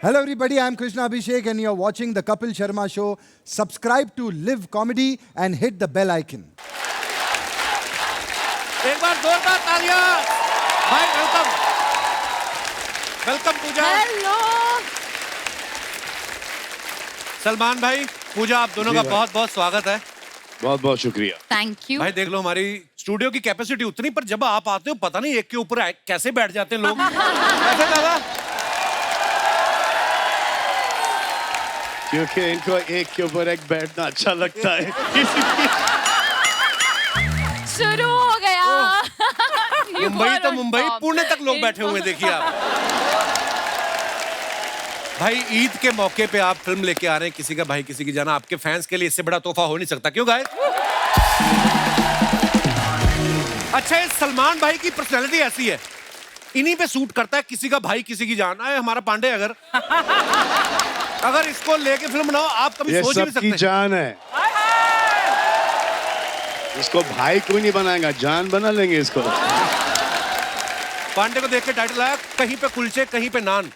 Hello everybody, I'm Krishna Abhishek and you're watching the Kapil Sharma Show. Subscribe to Live Comedy and hit the bell icon. एक बार जोरदार तालियां भाई। Welcome welcome पूजा। Hello. Salman भाई, पूजा, आप दोनों का बहुत बहुत स्वागत है। बहुत बहुत शुक्रिया। Thank you. भाई देख लो, हमारी स्टूडियो की कैपेसिटी उतनी, पर जब आप आते हो पता नहीं एक के ऊपर कैसे बैठ जाते हैं लोग। ऐसे दादा, क्योंकि इनको एक के ऊपर एक बैठना अच्छा लगता है। शुरू हो गया। मुंबई तो मुंबई, पुणे तक लोग बैठे हुए, देखिए आप। भाई ईद के मौके पे आप फिल्म लेके आ रहे हैं, किसी का भाई किसी की जाना। आपके फैंस के लिए इससे बड़ा तोहफा हो नहीं सकता, क्यों गाइस? अच्छा, ये सलमान भाई की पर्सनैलिटी ऐसी है, इन्हीं पे सूट करता है, किसी का भाई किसी की जान। आए हमारा पांडे, अगर इसको लेके फिल्म बनाओ, आप कभी ये सोच ही नहीं सबकी सकते। जान है। इसको भाई कोई नहीं बनाएगा, जान बना लेंगे इसको। पांडे को देख के टाइटल आया, कहीं पे कुलचे कहीं पे नान।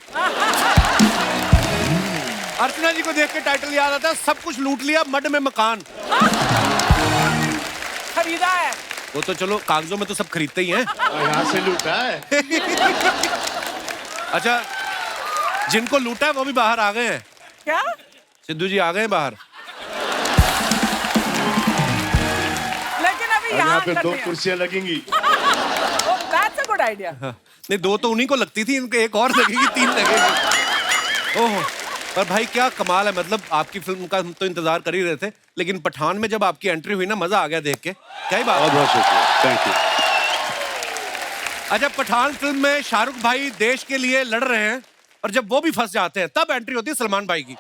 अर्चना जी को देख के टाइटल याद आता है, सब कुछ लूट लिया मड में मकान। खरीदा है। वो तो चलो कागजों में तो सब खरीदते ही हैं। यहाँ से लूटा है। अच्छा, जिनको लूटा है वो भी बाहर आ गए हैं। क्या? सिद्धू जी आ गए हैं बाहर। लेकिन अभी और यहाँ पे करते दो हैं। कुर्सियां लगेंगी। That's a good idea. नहीं, दो तो उन्हीं को लगती थी, इनको एक और लगेगी, 3 लगेगी। ओह, पर भाई क्या कमाल है। मतलब आपकी फिल्म का हम तो इंतजार कर ही रहे थे, लेकिन पठान में जब आपकी एंट्री हुई ना, मजा आ गया देख के। क्या ही बात बहुत है। बहुत शुक्रिया, थैंक यू। अच्छा, पठान फिल्म में शाहरुख भाई देश के लिए लड़ रहे हैं, और जब वो भी फंस जाते हैं तब एंट्री होती है सलमान भाई की।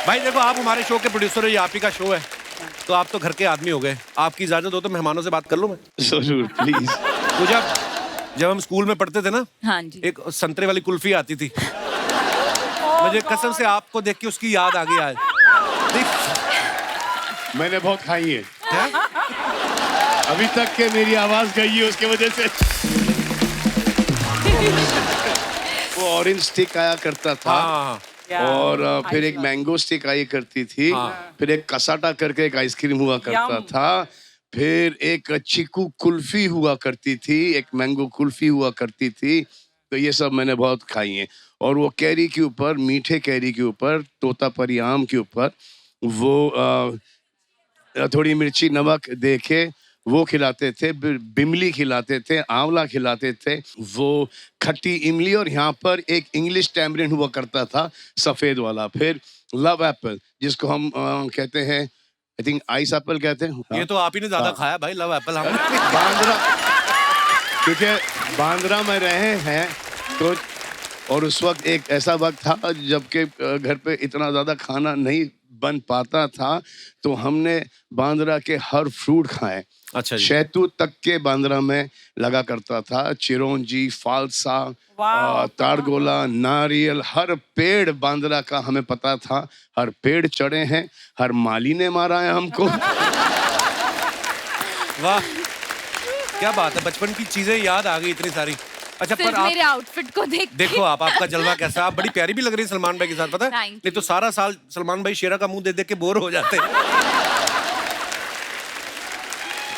भाई देखो, आप हमारे शो के प्रोड्यूसर हो, ये आप ही का शो है, तो आप तो घर के आदमी हो गए। आपकी इजाजत हो तो मेहमानों से बात कर लूं मैं? जरूर, प्लीज। पूजा, जब हम स्कूल में पढ़ते थे ना, हाँ जी। एक संतरे वाली कुल्फी आती थी। मुझे कसम से आपको देख के उसकी याद आ गई आज। मैंने बहुत खाई है। हैं? अभी तक के मेरी आवाज गई है उसके वजह से। वो ऑरेंज स्टिक आया करता था। हाँ, और फिर एक मैंगो स्टिक आई करती थी। हाँ। फिर एक कसाटा करके एक आइसक्रीम हुआ करता यम। था। फिर एक चीकू कुल्फी हुआ करती थी, एक मैंगो कुल्फी हुआ करती थी। तो ये सब मैंने बहुत खाई हैं। और वो कैरी के ऊपर, मीठे कैरी के ऊपर, तोतापरी आम के ऊपर वो थोड़ी मिर्ची नमक दे के वो खिलाते थे। बिमली खिलाते थे, आंवला खिलाते थे, वो खट्टी इमली। और यहाँ पर एक इंग्लिश टैमरिन हुआ करता था, सफेद वाला। फिर लव एप्पल, जिसको हम कहते हैं, आई थिंक आइस एप्पल कहते हैं। ये तो आप ही ने ज्यादा खाया भाई, लव एप्पल। हम बांद्रा, क्योंकि बांद्रा में रहे हैं तो। और उस वक्त एक ऐसा वक्त था जबकि घर पे इतना ज्यादा खाना नहीं बन पाता था, तो हमने बांद्रा के हर फ्रूट खाए। अच्छा जी। शहतूत तक के बांद्रा में लगा करता था। चिरौंजी, फालसा, वाह। तारगोला, नारियल, हर पेड़ बांद्रा का हमें पता था। हर पेड़ चढ़े हैं, हर माली ने मारा है हमको। वाह, क्या बात है, बचपन की चीजें याद आ गई इतनी सारी। अच्छा, पर सिर्फ आप मेरे आउटफिट को देख के। देखो, आपका जलवा कैसा। आप बड़ी प्यारी भी लग रही है सलमान भाई के साथ, पता है? Thank नहीं तो सारा साल सलमान भाई शेरा का मुंह देख के बोर हो जाते हैं।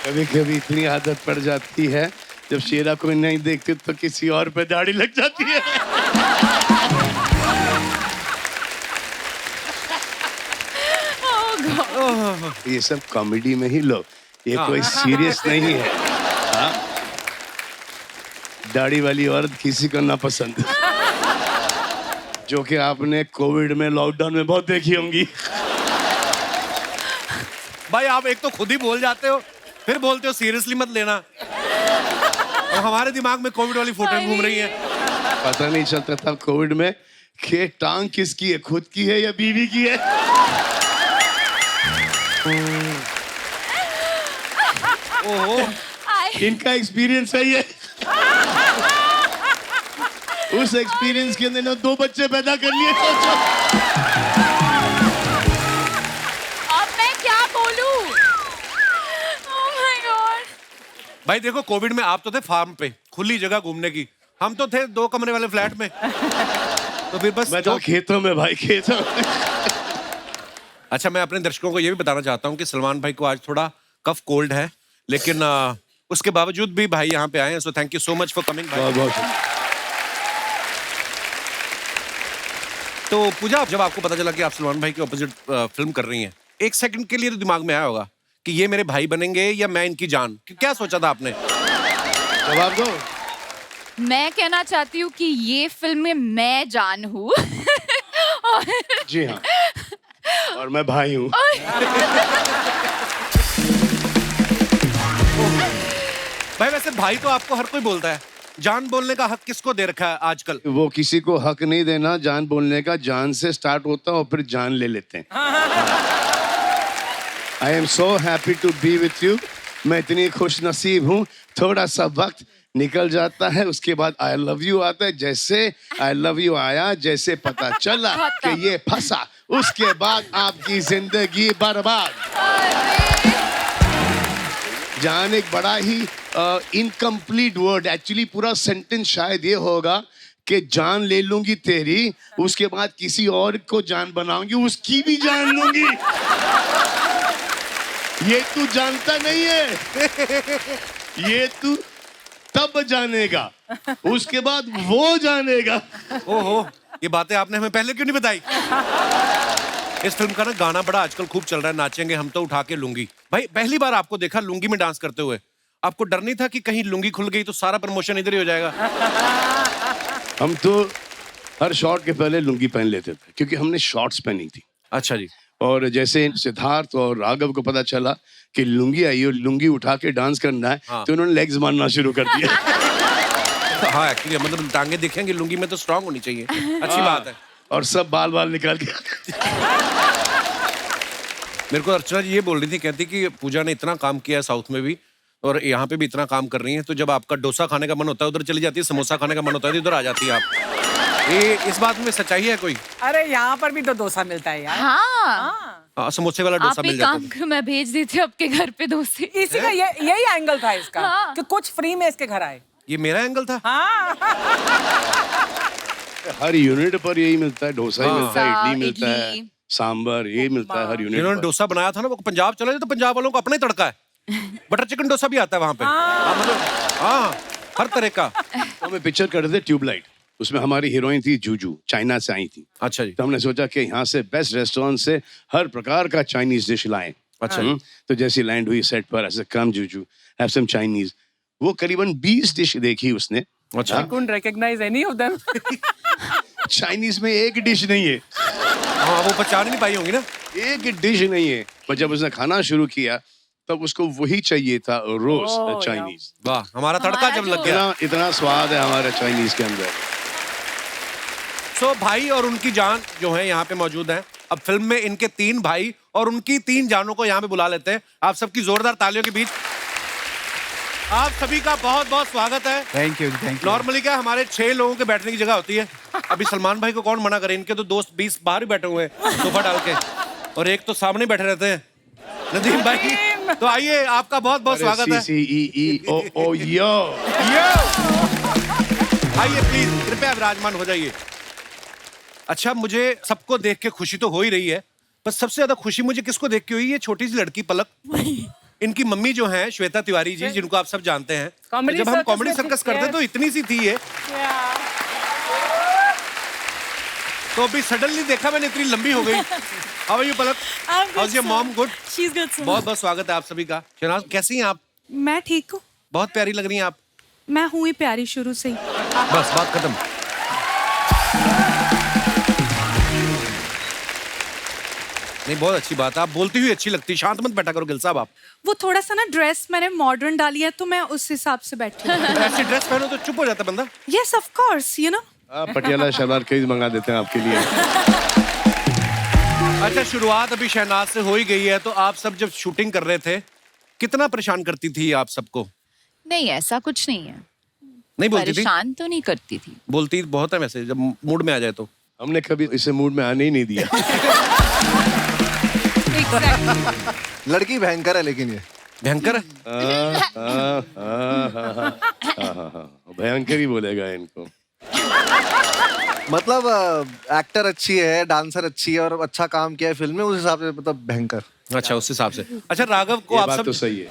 कभी कभी इतनी आदत पड़ जाती है, जब शेरा को नहीं देखते तो किसी और पे दाढ़ी लग जाती है। Oh God. ये सब कॉमेडी में ही लो, ये कोई सीरियस नहीं है। हाँ? दाढ़ी वाली औरत किसी को ना पसंद, जो कि आपने कोविड में, लॉकडाउन में बहुत देखी होंगी। भाई आप एक तो खुद ही बोल जाते हो, फिर बोलते हो सीरियसली मत लेना, और हमारे दिमाग में कोविड वाली फोटो घूम रही है। पता नहीं चलता था कोविड में कि टांग किसकी है, खुद की है या बीवी की है। ओहो, इनका एक्सपीरियंस है ये। उस एक्सपीरियंस के अंदर ना 2 बच्चे पैदा कर लिए। सोचो, अब मैं क्या बोलूं? Oh my God. भाई देखो, कोविड में आप तो थे फार्म पे, खुली जगह घूमने की, हम तो थे 2 कमरे वाले फ्लैट में। तो फिर बस मैं तो खेतों में भाई, खेतों में। अच्छा, मैं अपने दर्शकों को ये भी बताना चाहता हूँ कि सलमान भाई को आज थोड़ा कफ कोल्ड है, लेकिन उसके बावजूद भी भाई यहाँ पे आए हैं। So thank you so much for coming भाई। बहुत बहुत तो पूजा, जब आपको पता चला कि आप सलमान भाई के ऑपोजिट फिल्म कर रही हैं, 1 सेकंड के लिए तो दिमाग में आया होगा कि ये मेरे भाई बनेंगे या मैं इनकी जान? क्या सोचा था आपने? जवाब दो। मैं कहना चाहती हूँ कि ये फिल्म में मैं जान हूँ। जी हाँ, और मैं भाई हूँ। भाई वैसे भाई तो आपको हर कोई बोलता है, जान बोलने का हक किसको दे रखा है आजकल? वो किसी को हक नहीं देना जान बोलने का, जान से स्टार्ट होता है और फिर जान ले लेते हैं। I am so happy to be with you. मैं इतनी खुश नसीब हूँ, थोड़ा सा वक्त निकल जाता है, उसके बाद आई लव यू आता है। जैसे आई लव यू आया, जैसे पता चला कि ये फंसा, उसके बाद आपकी जिंदगी बर्बाद। जान एक बड़ा ही इनकम्प्लीट वर्ड, एक्चुअली पूरा सेंटेंस शायद ये होगा कि जान ले लूंगी तेरी, उसके बाद किसी और को जान बनाऊंगी, उसकी भी जान लूंगी। ये तू जानता नहीं है। ये तू तब जानेगा, उसके बाद वो जानेगा। ओहो, ये बातें आपने हमें पहले क्यों नहीं बताई? इस फिल्म का ना गाना बड़ा आजकल खूब चल रहा है, नाचेंगे हम तो उठा के लुंगी। भाई पहली बार आपको देखा लुंगी में डांस करते हुए, आपको डर नहीं था कि कहीं लुंगी खुल गई तो सारा प्रमोशन इधर ही हो जाएगा? हम तो हर शॉट के पहले लुंगी पहन लेते थे, क्योंकि हमने शॉर्ट्स पहनी थी। अच्छा जी। और जैसे सिद्धार्थ और राघव को पता चला कि लुंगी आई और लुंगी उठा के डांस करना है, हाँ। तो उन्होंने लेग्स मारना शुरू कर दिया। हाँ एक्चुअली मतलब टांगे दिखेंगे लुंगी में तो स्ट्रांग होनी चाहिए। अच्छी बात है। और सब बाल बाल निकाल के। मेरे को अर्चना जी ये बोल रही थी, कहती कि पूजा ने इतना काम किया है साउथ में भी और यहाँ पे भी इतना काम कर रही है, तो जब आपका डोसा खाने का मन होता है उधर चली जाती है, समोसा खाने का मन होता है इधर आ जाती है आप। ये इस बात में सच्चाई है कोई? अरे यहाँ पर भी तो डोसा मिलता है यार। हाँ, समोसे वाला डोसा आप मिल एक जाता काम है। करो, मैं भेज देती हूँ आपके घर पे डोसे। इसी का यही एंगल था इसका, हाँ। कि कुछ फ्री में इसके घर आए। ये मेरा एंगल था। हाँ। हर यूनिट पर यही मिलता है, डोसा ही हाँ। मिलता है, इडली मिलता है, इडली। सांबर ये मिलता है हर यूनिट जिन्होंने पर। डोसा बनाया था ना वो पंजाब चला जाए तो पंजाब वालों को अपना ही तड़का है। बटर चिकन डोसा भी आता है वहाँ पे। हाँ, मतलब हाँ, हर तरह का। तो हमें पिक्चर कर रहे थे ट्यूबलाइट, उसमें हमारी हीरोइन थी जूजू, चाइना से आई थी। अच्छा जी। तो हमने सोचा कि यहाँ से बेस्ट रेस्टोरेंट से हर प्रकार का चाइनीज डिश लाएं। अच्छा। तो जैसी लैंड हुई सेट पर, ऐसे कम जूजू हैव सम चाइनीज, वो करीबन 20 डिश देखी उसने। अच्छा। I couldn't recognize any of them. Chinese में एक डिश नहीं है, हाँ वो पहचान नहीं पाई होंगी ना। एक डिश नहीं है। पर जब उसने खाना शुरू किया तब उसको वही चाहिए था, रोज चाइनीज। वाह, हमारा तड़का जब लग गया। इतना स्वाद है हमारे चाइनीज के अंदर। सो भाई और उनकी जान जो है यहाँ पे मौजूद है। अब फिल्म में इनके 3 भाई और उनकी 3 जानों को यहाँ पे बुला लेते हैं। आप सबकी जोरदार तालियों के बीच आप सभी का बहुत बहुत स्वागत है। Thank you, thank you. Normally क्या हमारे 6 लोगों के बैठने की जगह होती है। अभी सलमान भाई को कौन मना करे, इनके तो दोस्त 20 बाहर ही बैठे हुए हैं सोफा डाल के, और एक तो सामने बैठे रहते हैं, नदीम भाई। तो आइए, आपका बहुत बहुत स्वागत है। यो। आइए प्लीज, कृपया विराजमान हो जाइए। अच्छा, मुझे सबको देख के खुशी तो हो ही रही है, पर सबसे ज्यादा खुशी मुझे किसको देख के हुई, ये छोटी सी लड़की पलक। इनकी मम्मी जो है श्वेता तिवारी जी, जिनको आप सब जानते हैं। Comedy जब हम circus कॉमेडी में सर्कस थी, करते तो इतनी सी थी ये, तो अभी सडनली देखा मैंने इतनी लंबी हो गई। How are you Palak? How's your mom? Good. She's good, sir. बहुत बहुत स्वागत है आप सभी का। शहनाज कैसी हैं आप? मैं ठीक हूँ। बहुत प्यारी लग रही हैं आप। मैं हुई प्यारी शुरू से ही। बस बात खत्म। नहीं, बहुत अच्छी बात है, आप बोलती हुई अच्छी लगती। शांत मत बैठा करो गिल साहब आप। वो थोड़ा सा ना ड्रेस मैंने मॉडर्न डाली है तो मैं उस हिसाब से बैठी हूँ। ऐसी ड्रेस पहनो तो चुप हो जाता बंदा। Yes, of course, you know. Patiala salwar कमीज मंगा देते हैं आपके लिए। अच्छा, शुरुआत अभी शहनाज से हो ही गई है, तो आप सब जब शूटिंग कर रहे थे कितना परेशान करती थी आप सबको? नहीं, ऐसा कुछ नहीं है। नहीं बोलती थी? परेशान तो नहीं करती थी। बोलती बहुत है वैसे, जब मूड में आ जाए तो। हमने कभी इसे मूड में आने ही नहीं दिया। लड़की भयंकर है लेकिन ये भयंकर है। भयंकर ही बोलेगा इनको। मतलब एक्टर अच्छी है, डांसर अच्छी है और अच्छा काम किया है फिल्म में, उस हिसाब से मतलब भयंकर। अच्छा, उस हिसाब से। अच्छा, राघव को ये आप बात सब तो सही है।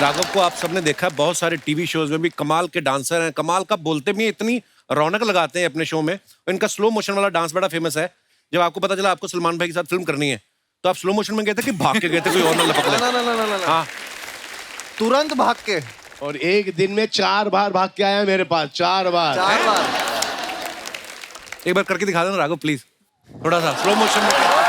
राघव को आप सबने देखा है, बहुत सारे टीवी शोज में भी कमाल के डांसर हैं, कमाल का बोलते भी हैं, इतनी रौनक लगाते हैं अपने शो में। और इनका स्लो मोशन वाला डांस बड़ा फेमस है। जब आपको पता चला आपको सलमान भाई के साथ फिल्म करनी है, तो आप स्लो मोशन में गए थे कि भाग के गए थे, कोई और ना लपक ले? ना, हाँ, तुरंत भाग के। और एक दिन में 4 बार भाग के आया मेरे पास, 4 बार। 4 बार। एक बार करके दिखा देना राघव प्लीज, थोड़ा सा स्लो मोशन में। बस।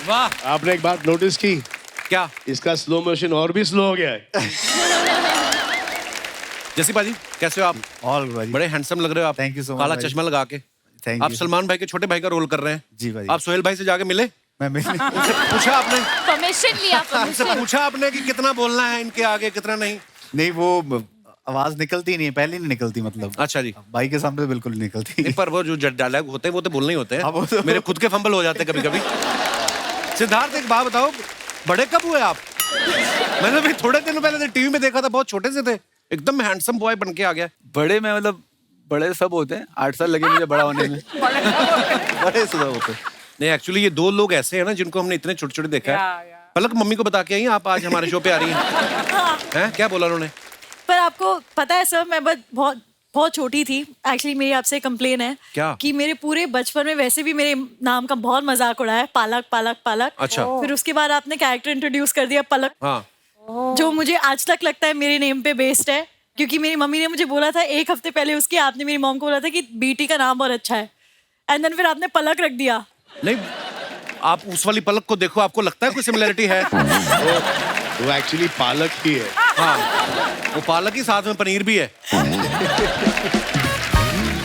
वाह, आपने एक बात नोटिस की, क्या? इसका स्लो मोशन और भी स्लो हो गया है। जैसी बाजी, कैसे हो आप? ऑल भाई, बड़े हैंडसम लग रहे हो आप। Thank you so much काला भाई। चश्मा लगा के। थैंक आप यू। सलमान भाई के छोटे भाई का रोल कर रहे हैं। जी भाई। आप सोहेल भाई से जाके मिले? मैं उनसे पूछा आपने? परमिशन लिया, उनसे परमिशन। पूछा आपने कि कितना बोलना है इनके आगे, कितना नहीं? नहीं, वो आवाज निकलती नहीं है, पहले नहीं निकलती, मतलब अच्छा जी। भाई के सामने तो बिल्कुल नहीं निकलती। नहीं, पर वो जो डायलॉग होते हैं वो तो बोलने ही होते हाँ, वो हैं। तो- मेरे खुद के फंबल हो जाते हैं कभी कभी। सिद्धार्थ, एक बात बताओ, बड़े कब हुए आप? मैंने भी थोड़े दिन पहले टीवी में देखा था, बहुत छोटे से थे, एकदम हैंडसम बॉय बन के आ गया। बड़े में मतलब बड़े सब होते हैं, 8 साल लगे मुझे बड़ा होने में। बड़े सुधर होते। नहीं, एक्चुअली ये 2 लोग ऐसे हैं ना जिनको हमने इतने छोटे छोटे देखा है। या। पलक, मम्मी को बता के आई हैं आप आज हमारे शो पे आ रही हैं? हैं? क्या बोला उन्होंने? पर आपको पता है सर, मैं बहुत बहुत छोटी थी। एक्चुअली मेरी आपसे कंप्लेन है क्या? कि मेरे पूरे बचपन में वैसे भी मेरे नाम का बहुत मजाक उड़ाया है, पालक पालक पालक। अच्छा। फिर उसके बाद आपने कैरेक्टर इंट्रोड्यूस कर दिया पलक, हाँ, जो मुझे आज तक लगता है मेरे नेम पे बेस्ड है, क्योंकि मेरी मम्मी ने मुझे बोला था 1 हफ्ते पहले उसके, आपने मेरी मॉम को बोला था कि बेटी का नाम बहुत अच्छा है, एंड देन फिर आपने पलक रख दिया। नहीं, आप उस वाली पलक को देखो, आपको लगता है कोई सिमिलरिटी है? वो एक्चुअली पालक ही है। हाँ, वो पालक ही, साथ में पनीर भी है।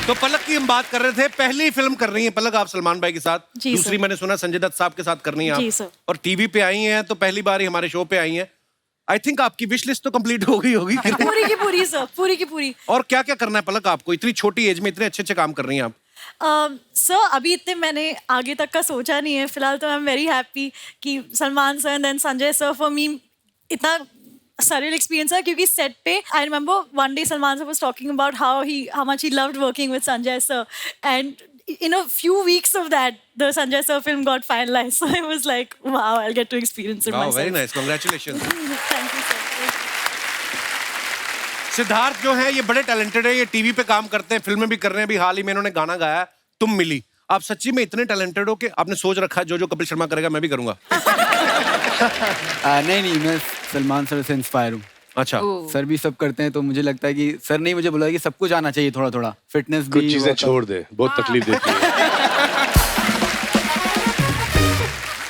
तो पलक की हम बात कर रहे थे, पहली फिल्म कर रही है पलक आप सलमान भाई के साथ। जी दूसरी सर। मैंने सुना संजय दत्त साहब के साथ करनी है जी आप। सर। और टीवी पे आई हैं तो पहली बार ही हमारे शो पे आई हैं। आई थिंक आपकी विश लिस्ट तो कंप्लीट हो गई होगी। पूरी की पूरी सर, पूरी की पूरी। और क्या क्या करना है पलक आपको? इतनी छोटी एज में इतने अच्छे अच्छे काम कर रही हैं आप। सर अभी इतने मैंने आगे तक का सोचा नहीं है फिलहाल, तो आई एम वेरी हैप्पी कि Salman sir and then Sanjay sir, for me इतना surreal experience है, क्योंकि सेट पे I remember one day Salman sir was talking about how much he loved working with Sanjay sir, and in a few weeks of that the Sanjay sir film got finalized, so I was like wow, I'll get to experience it myself. Very nice, congratulations. Thank you sir. Siddharth जो है ये बड़े talented है, ये TV पे काम करते हैं, फिल्में भी कर रहे हैं। अभी हाल ही में इन्होंने गाना गाया तुम मिली। आप सच्ची में इतने टैलेंटेड हो कि आपने सोच रखा है जो जो कपिल शर्मा करेगा मैं भी करूंगा? नहीं, मैं सलमान सर से इंस्पायर हूँ। अच्छा। सर भी सब करते हैं, तो मुझे लगता है कि सर ने ही मुझे बोला कि सब कुछ आना चाहिए, थोड़ा थोड़ा फिटनेस भी। कुछ चीजें छोड़ दे, बहुत तकलीफ देती है।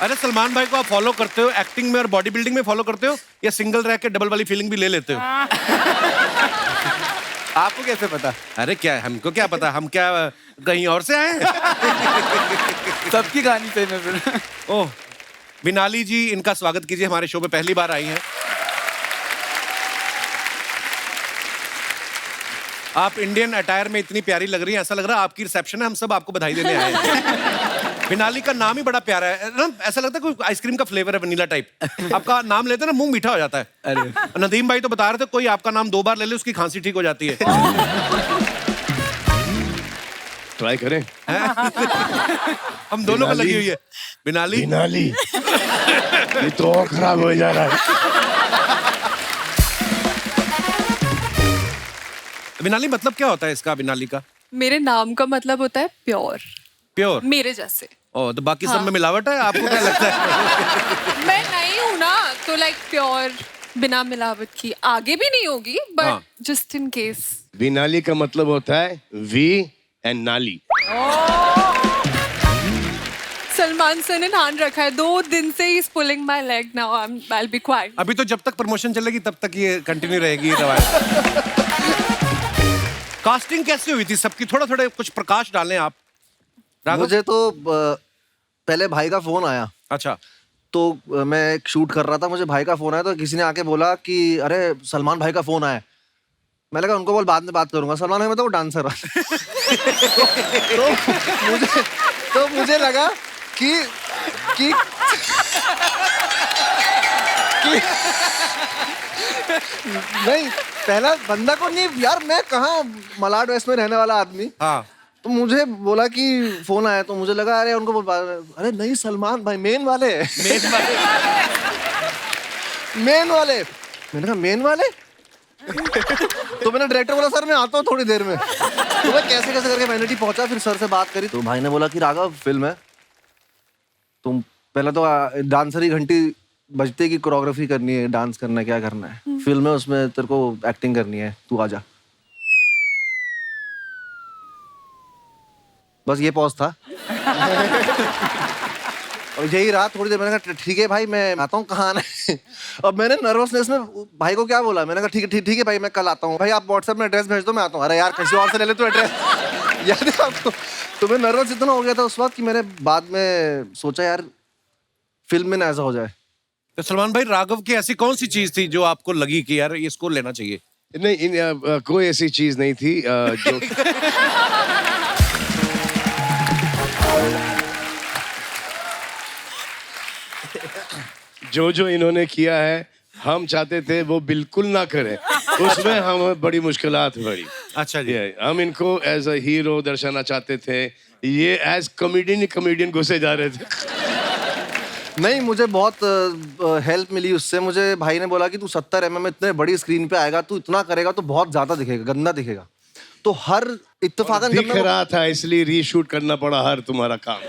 अरे सलमान भाई को आप फॉलो करते हो एक्टिंग में और बॉडी बिल्डिंग में फॉलो करते हो, या सिंगल रह के डबल वाली फीलिंग भी ले लेते हो? आपको कैसे पता? अरे क्या, हमको क्या पता, हम क्या कहीं और से आए हैं? सबकी कहानी से मैं फिर। ओह, बिनाली जी, इनका स्वागत कीजिए, हमारे शो पे पहली बार आई हैं। आप इंडियन अटायर में इतनी प्यारी लग रही हैं, ऐसा लग रहा है आपकी रिसेप्शन है, हम सब आपको बधाई देने आए हैं। बिनाली का नाम ही बड़ा प्यारा है ना, ऐसा लगता है कोई आइसक्रीम का फ्लेवर है, वनीला टाइप। आपका नाम लेते हैं ना, मुंह मीठा हो जाता है। अरे नदीम भाई तो बता रहे थे कोई आपका नाम 2 बार ले ले उसकी खांसी ठीक हो जाती है। ट्राई करें। हम दोनों को लगी हुई है। बिनाली, बिनाली ये तो और खराब हो जा रहा है। बिनाली मतलब क्या होता है इसका, बिनाली का? मेरे नाम का मतलब होता है प्योर, प्योर। मेरे जैसे। ओ, तो बाकी सब में मिलावट है, आपको क्या लगता है? मैं नहीं हूँ ना, तो लाइक प्योर बिना मिलावट की आगे भी नहीं होगी, बट जस्ट इन केस। बिनाली का मतलब होता है वी एंड नाली। सलमान सर ने ठान रखा है 2 दिन से ही pulling my leg now I'll be quiet. अभी तो जब तक प्रमोशन चलेगी तब तक ये कंटिन्यू रहेगी ये रवायत। कास्टिंग कैसे हुई थी सबकी? थोड़ा थोड़ा कुछ प्रकाश डालें आप। राघव? मुझे तो पहले भाई का फोन आया। अच्छा। तो मैं एक शूट कर रहा था, मुझे भाई का फोन आया, तो किसी ने आके बोला कि अरे सलमान भाई का फोन आया। मैंने कहा उनको बोल बाद में बात करूंगा। सलमान भाई मतलब वो डांसर तो मुझे लगा कि नहीं, पहला बंदा को नहीं यार, मैं कहाँ मलाड वेस्ट में रहने वाला आदमी। हाँ। तो मुझे बोला कि फोन आया, तो मुझे लगा अरे उनको अरे नहीं सलमान भाई मेन वाले मेन वाले। मैंने कहा मेन वाले तो मैंने डायरेक्टर बोला सर मैं आता हूँ थोड़ी देर में। तो मैं कैसे कैसे करके वैनिटी पहुंचा, फिर सर से बात करी तो भाई ने बोला कि राघव फिल्म है, तुम पहले तो डांसर ही घंटी बजते की कोरियोग्राफी करनी है, डांस करना है, क्या करना है, फिल्म है उसमें तेरे को एक्टिंग करनी है, तू आजा। बस ये पॉज था और यही रहा थोड़ी देर। मैंने कहा ठीक है भाई मैं आता हूँ, कहाँ आना है। अब मैंने नर्वसनेस में भाई को क्या बोला, मैंने कहा ठीक है भाई मैं कल आता हूँ। भाई आप व्हाट्सएप में एड्रेस भेज दो मैं आता हूँ। अरे यार किसी और से ले ले तू एड्रेस याद है आपको। तो मैं नर्वस इतना हो गया था उस वक्त कि मैंने बाद में सोचा यार फिल्म में ना ऐसा हो जाए। तो सलमान भाई राघव की ऐसी कौन सी चीज थी जो आपको लगी कि यार इसको लेना चाहिए? नहीं कोई ऐसी चीज नहीं थी जो जो इन्होंने किया है हम चाहते थे वो बिल्कुल ना करें, उसमें हम बड़ी मुश्किलात पड़ी। अच्छा जी। हम इनको एज अ हीरो दर्शाना चाहते थे, ये एज कॉमेडियन घुसे जा रहे थे। नहीं मुझे बहुत हेल्प मिली उससे। मुझे भाई ने बोला कि तू 70 mm इतने बड़ी स्क्रीन पे आएगा, तू इतना करेगा तो बहुत ज्यादा दिखेगा, गंदा दिखेगा। तो हर इत्तेफाकन दिख रहा था इसलिए रीशूट करना पड़ा हर तुम्हारा काम।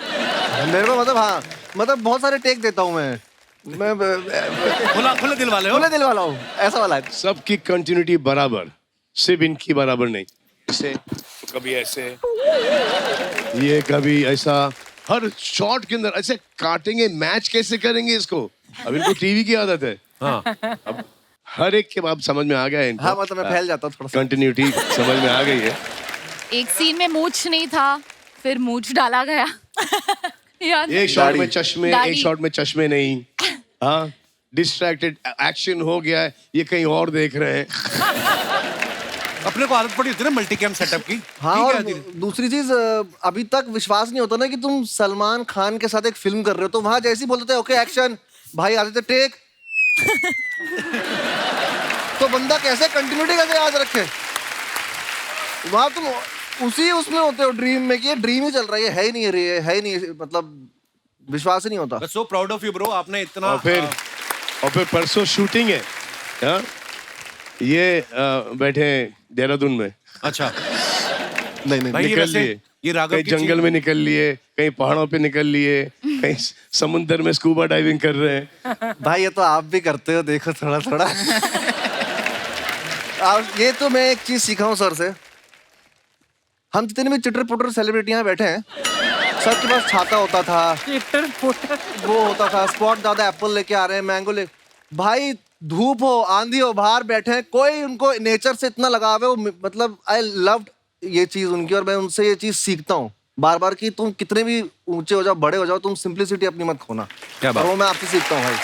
मेरे को मतलब हाँ मतलब बहुत सारे टेक देता हूँ मैं खुले दिल वाले हो? खुले दिल वाला हूँ, ऐसा वाला है। सबकी कंटिन्यूटी बराबर, सिर्फ इनकी बराबर नहीं। ऐसे तो कभी ऐसे, ये कभी ऐसा, हर शॉट के अंदर ऐसे काटेंगे। मैच कैसे करेंगे इसको? अब इनको टीवी की आदत है। हाँ। अब हर एक के बाद समझ में आ गया है इनको। हाँ मतलब मैं फैल जाता हूँ थोड़ा सा। कंटिन्यूटी समझ में आ गई है। एक सीन में मूंछ नहीं था, फिर मूंछ डाला गया। याद है? एक शॉट में चश्मे, दाढ़ी। एक शॉट में चश्मे नहीं। हाँ डिस्ट्रैक्टेड एक्शन हो गया है, ये कहीं और देख रहे हैं। अपने को आदत पड़ी होती है ना मल्टी कैम सेटअप की। हाँ ठीक और है, धीरे- दूसरी चीज अभी तक विश्वास नहीं होता ना कि तुम सलमान खान के साथ एक फिल्म कर रहे हो। तो वहां जैसे ही बोलते थे ओके एक्शन, भाई आते थे टेक तो बंदा कैसे कंटिन्यूटी कैसे याद रखे? वहां तुम उसी उसमें होते हो ड्रीम में कि ये ड्रीम ही चल रहा है ही नहीं है ही नहीं, मतलब विश्वास ही नहीं होता। So proud of you bro, आपने इतना। और फिर परसों शूटिंग है। हाँ? ये बैठे देहरादून में। अच्छा नहीं भाई ये निकल वैसे लिए, ये राघव कहीं की जंगल चीज- में निकल लिए, कहीं पहाड़ों पे निकल लिए, कहीं समुंदर में स्कूबा डाइविंग कर रहे हैं। भाई ये तो आप भी करते हो, देखो थोड़ा थोड़ा। और ये तो मैं एक चीज सीखा हूँ सर से। हम जितने भी चिटर पुटर सेलिब्रिटियां बैठे हैं सबके पास छाता होता था, वो होता था, स्पॉट ज्यादा एप्पल लेके आ रहे हैं, मैंगो ले। भाई धूप हो आंधी हो बाहर बैठे हैं, कोई उनको नेचर से इतना लगाव है। वो मतलब आई लव्ड ये चीज उनकी, और मैं उनसे ये चीज सीखता हूँ बार बार कि तुम कितने भी ऊंचे हो जाओ बड़े हो जाओ, तुम सिंपलिसिटी अपनी मत खोना। क्या बात। और वो मैं आपसे सीखता हूँ भाई।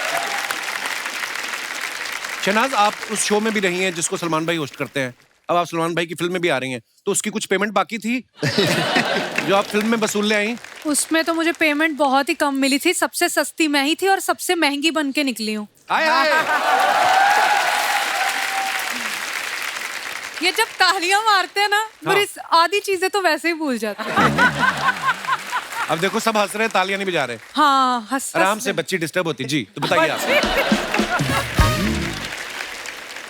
शहनाज आप उस शो में भी रही हैं जिसको सलमान भाई होस्ट करते हैं, अब आप सलमान भाई की फिल्म में भी आ रही हैं, तो उसकी कुछ पेमेंट बाकी थी जो आप फिल्म में वसूल ले आई? उसमें तो मुझे पेमेंट बहुत ही कम मिली थी। सबसे सस्ती मैं ही थी और सबसे महंगी बन के निकली हूँ। आए आए। ये जब तालियां मारते हैं ना, मेरी आधी चीजें तो वैसे ही भूल जाती हैं। अब देखो सब हंस रहे हैं, तालियां नहीं बजा रहे। हाँ हंस आराम से, बच्ची डिस्टर्ब होती। जी तो बताइए आप।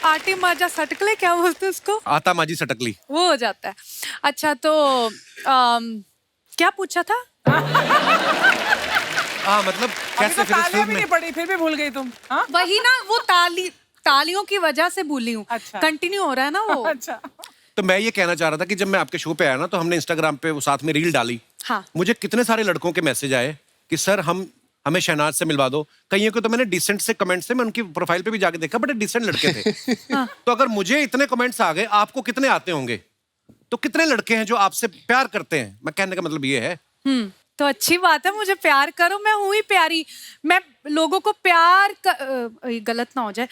आटी माजा सटकले क्या बोलते हैं उसको? आता माजी सटकली। वो हो जाता है। अच्छा तो क्या पूछा था? हाँ मतलब अभी कैसे तो फिर इस तालियां फिल्म भी में? नहीं पड़ी, फिर भी भूल गई तुम। हाँ? वही ना, वो तालियों की वजह से भूली हूँ। अच्छा। कंटिन्यू हो रहा है ना वो। अच्छा तो मैं ये कहना चाह रहा था कि जब मैं आपके शो पे आया ना, तो हमने इंस्टाग्राम पे वो साथ में रील डाली। हाँ। मुझे कितने सारे लड़कों के मैसेज आए कि सर हमें शहनाज से मिलवा दो। कईयों को तो मैंने डिसेंट से कमेंट से मैं उनकी प्रोफाइल पे भी जाके देखा, बड़े डिसेंट लड़के थे। तो अगर मुझे इतने कमेंट्स आ गए, आपको कितने आते होंगे? तो कितने लड़के हैं जो आपसे प्यार करते हैं? मैं कहने का मतलब ये है। तो अच्छी बात है, मुझे प्यार करो, मैं हूँ ही प्यारी। मैं लोगों को प्यार गलत ना हो जाए।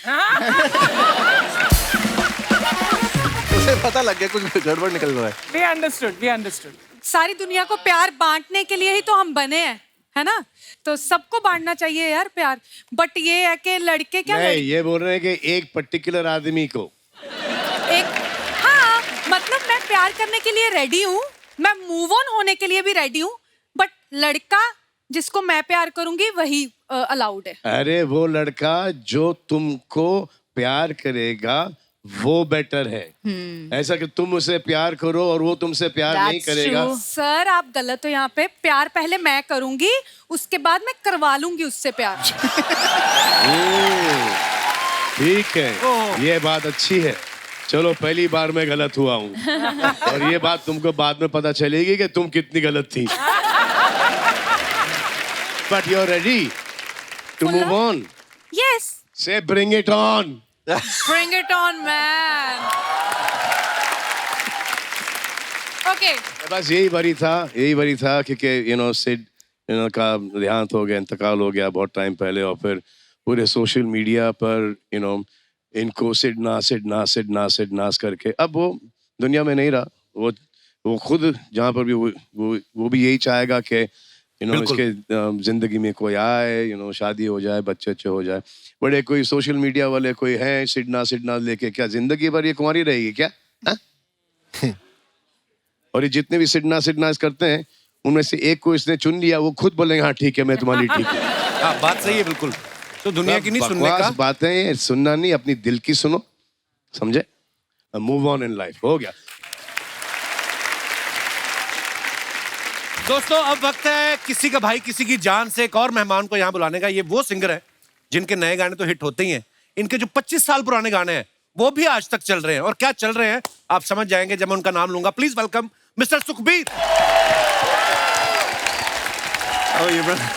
उसे पता लग गया कुछ गड़बड़ निकल रहा है। We understood. सारी दुनिया को प्यार बांटने के लिए ही तो हम बने हैं, है ना? तो सबको बांटना चाहिए यार प्यार। बट ये है कि लड़के क्या नहीं, ये बोल रहे हैं कि एक पर्टिकुलर आदमी को हाँ, मतलब मैं प्यार करने के लिए रेडी हूँ, मैं मूव ऑन होने के लिए भी रेडी हूँ, बट लड़का जिसको मैं प्यार करूंगी वही अलाउड है। अरे वो लड़का जो तुमको प्यार करेगा वो बेटर है। ऐसा कि तुम उसे प्यार करो और वो तुमसे प्यार नहीं करेगा। सर आप गलत हो यहाँ पे। प्यार पहले मैं करूंगी, उसके बाद मैं करवा लूंगी उससे प्यार। ठीक है, ये बात अच्छी है। चलो पहली बार मैं गलत हुआ हूँ और ये बात तुमको बाद में पता चलेगी कि तुम कितनी गलत थी। But you're ready to move on? Yes. Say bring it on. Bring it on, man. Okay. बस यही वरी था क्योंकि सिड का देहांत हो गया, इंतकाल हो गया बहुत टाइम पहले, और फिर पूरे सोशल मीडिया पर इनको सिड नास करके अब वो दुनिया में नहीं रहा। वो खुद जहाँ पर भी वो भी यही चाहेगा कि इसके जिंदगी में कोई आए, शादी हो जाए, बच्चे अच्छे हो जाए। बड़े कोई सोशल मीडिया वाले कोई हैं सिड नास लेके, क्या जिंदगी भर ये कुंवारी रहेगी क्या? और ये जितने भी सिड नास करते हैं उनमें से एक को इसने चुन लिया, वो खुद बोलेंगे हाँ ठीक है मैं तुम्हारी ठीक है। हाँ, बात सही है बिल्कुल। तो दुनिया की नहीं सुनने का, बातें सुनना नहीं, अपनी दिल की सुनो, समझे? Move on in life. हो गया दोस्तों, अब वक्त है किसी का भाई किसी की जान से एक और मेहमान को यहाँ बुलाने का। ये वो सिंगर है जिनके नए गाने तो हिट होते ही हैं, इनके जो 25 साल पुराने गाने हैं वो भी आज तक चल रहे हैं। और क्या चल रहे हैं आप समझ जाएंगे जब मैं उनका नाम लूंगा। Please welcome mister Sukhbir. How are you, brother?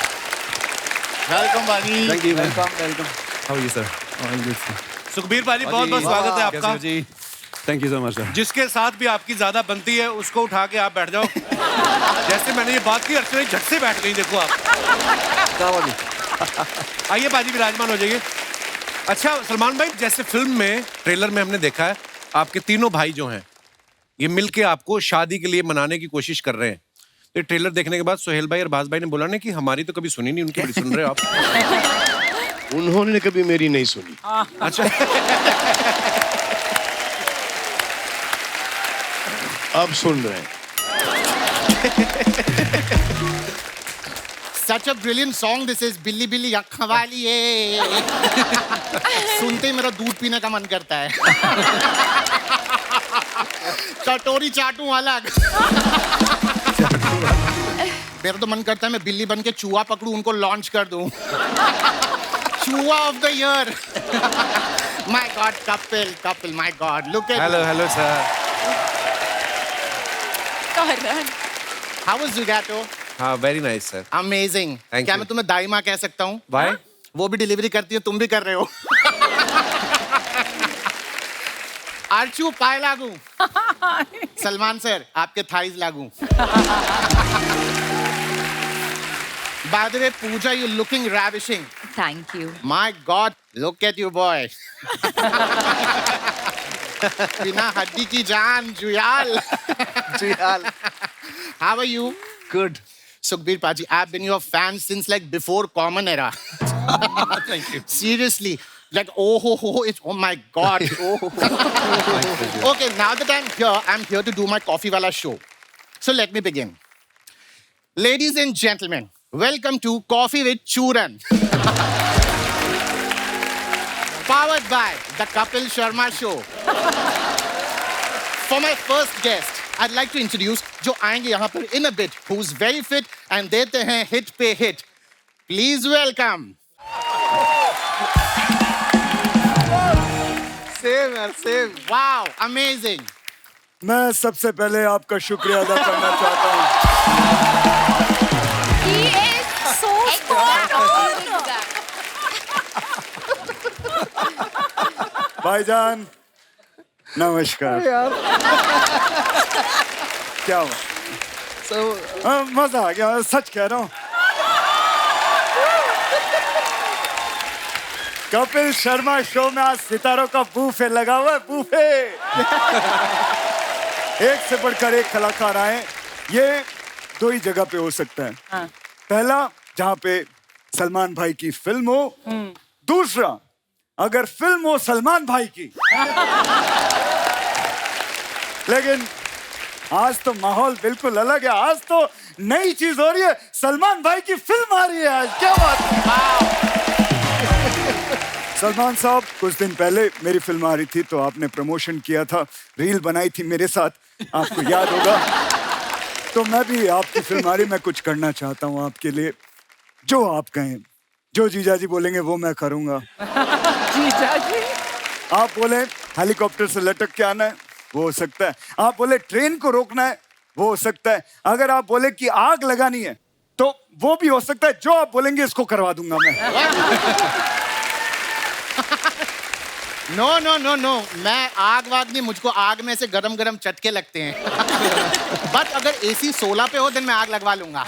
Welcome, Bani. Thank you. Welcome. How are you, sir? All good, sir. Sukhbir भाई बहुत बहुत स्वागत है आपका। जी, thank you so much sir. जिसके साथ भी आपकी ज्यादा बनती है उसको उठा के आप बैठ जाओ। जैसे मैंने ये बात की, अर्चना झट से बैठ गई। देखो आप, आइए बाजी विराजमान हो जाइए। अच्छा सलमान भाई, जैसे फिल्म में ट्रेलर में हमने देखा है आपके तीनों भाई जो हैं ये मिलके आपको शादी के लिए मनाने की कोशिश कर रहे हैं। तो ट्रेलर देखने के बाद सोहेल भाई और बाज भाई ने बोला ना कि हमारी तो कभी सुनी नहीं, उनकी बड़ी सुन रहे हो आप। उन्होंने कभी मेरी नहीं सुनी। अच्छा अब सुन रहे हैं। Such a brilliant song this is, बिल्ली बिल्ली अँखों वाली है। सुनते ही मेरा दूध पीने का मन करता है। कटोरी चाटूं अलग। मेरा तो मन करता है मैं बिल्ली बन के चूहा पकड़ूं, उनको लॉन्च कर दूं। चूहा of the year. My God, couple, my God, look at hello sir. How was Zugato? हाँ, very nice sir. Amazing. Thank क्या you. मैं तुम्हें दाई माँ कह सकता हूँ? Why? वो भी डिलीवरी करती है, तुम भी कर रहे हो। आर्चू पाए लागू। सलमान सर आपके थाइज लागू। By the way, Pooja, you're looking ravishing. Thank you. My God, look at you, boy. बिना हड्डी की जान, Juyal. How are you? Good. Sukhbir Paji, I've been your fan since like before Common Era. Thank you. Seriously. Like, oh my God. Okay, now that I'm here to do my Coffee Wala show. So let me begin. Ladies and gentlemen, welcome to Coffee with Churan. Powered by the Kapil Sharma Show. For my first guest, I'd like to introduce जो आएंगे यहाँ पर in a bit, who's very fit and देते हैं hit पे hit. Please welcome. Same यार, same. Wow, amazing. मैं सबसे पहले आपका शुक्रिया अदा करना चाहता हूँ। He is so भाईजान नमस्कार। क्या हुआ? मजा आ गया, सच कह रहा हूँ। कपिल शर्मा शो में आज सितारों का बूफे लगा हुआ है, बूफे। एक से बढ़कर एक कलाकार आए। ये दो ही जगह पे हो सकता है। पहला, जहाँ पे सलमान भाई की फिल्म हो। दूसरा, अगर फिल्म हो सलमान भाई की। लेकिन आज तो माहौल बिल्कुल अलग है। आज तो नई चीज हो रही है, सलमान भाई की फिल्म आ रही है आज। क्या बात है? सलमान साहब, कुछ दिन पहले मेरी फिल्म आ रही थी तो आपने प्रमोशन किया था, रील बनाई थी मेरे साथ, आपको याद होगा। तो मैं भी, आपकी फिल्म आ रही, मैं कुछ करना चाहता हूँ आपके लिए। जो आप कहें, जो जीजा जी बोलेंगे वो मैं करूँगा। जीजा जी? आप बोले हेलीकॉप्टर से लटक के आना है, वो हो सकता है। आप बोले ट्रेन को रोकना है, वो हो सकता है। अगर आप बोले कि आग लगानी है तो वो भी हो सकता है। जो आप बोलेंगे इसको करवा दूंगा मैं। नो नो नो नो, मैं आग वाग नहीं, मुझको आग में से गरम गरम चटके लगते हैं। बट अगर AC 16 पे हो तो मैं आग लगवा लूंगा।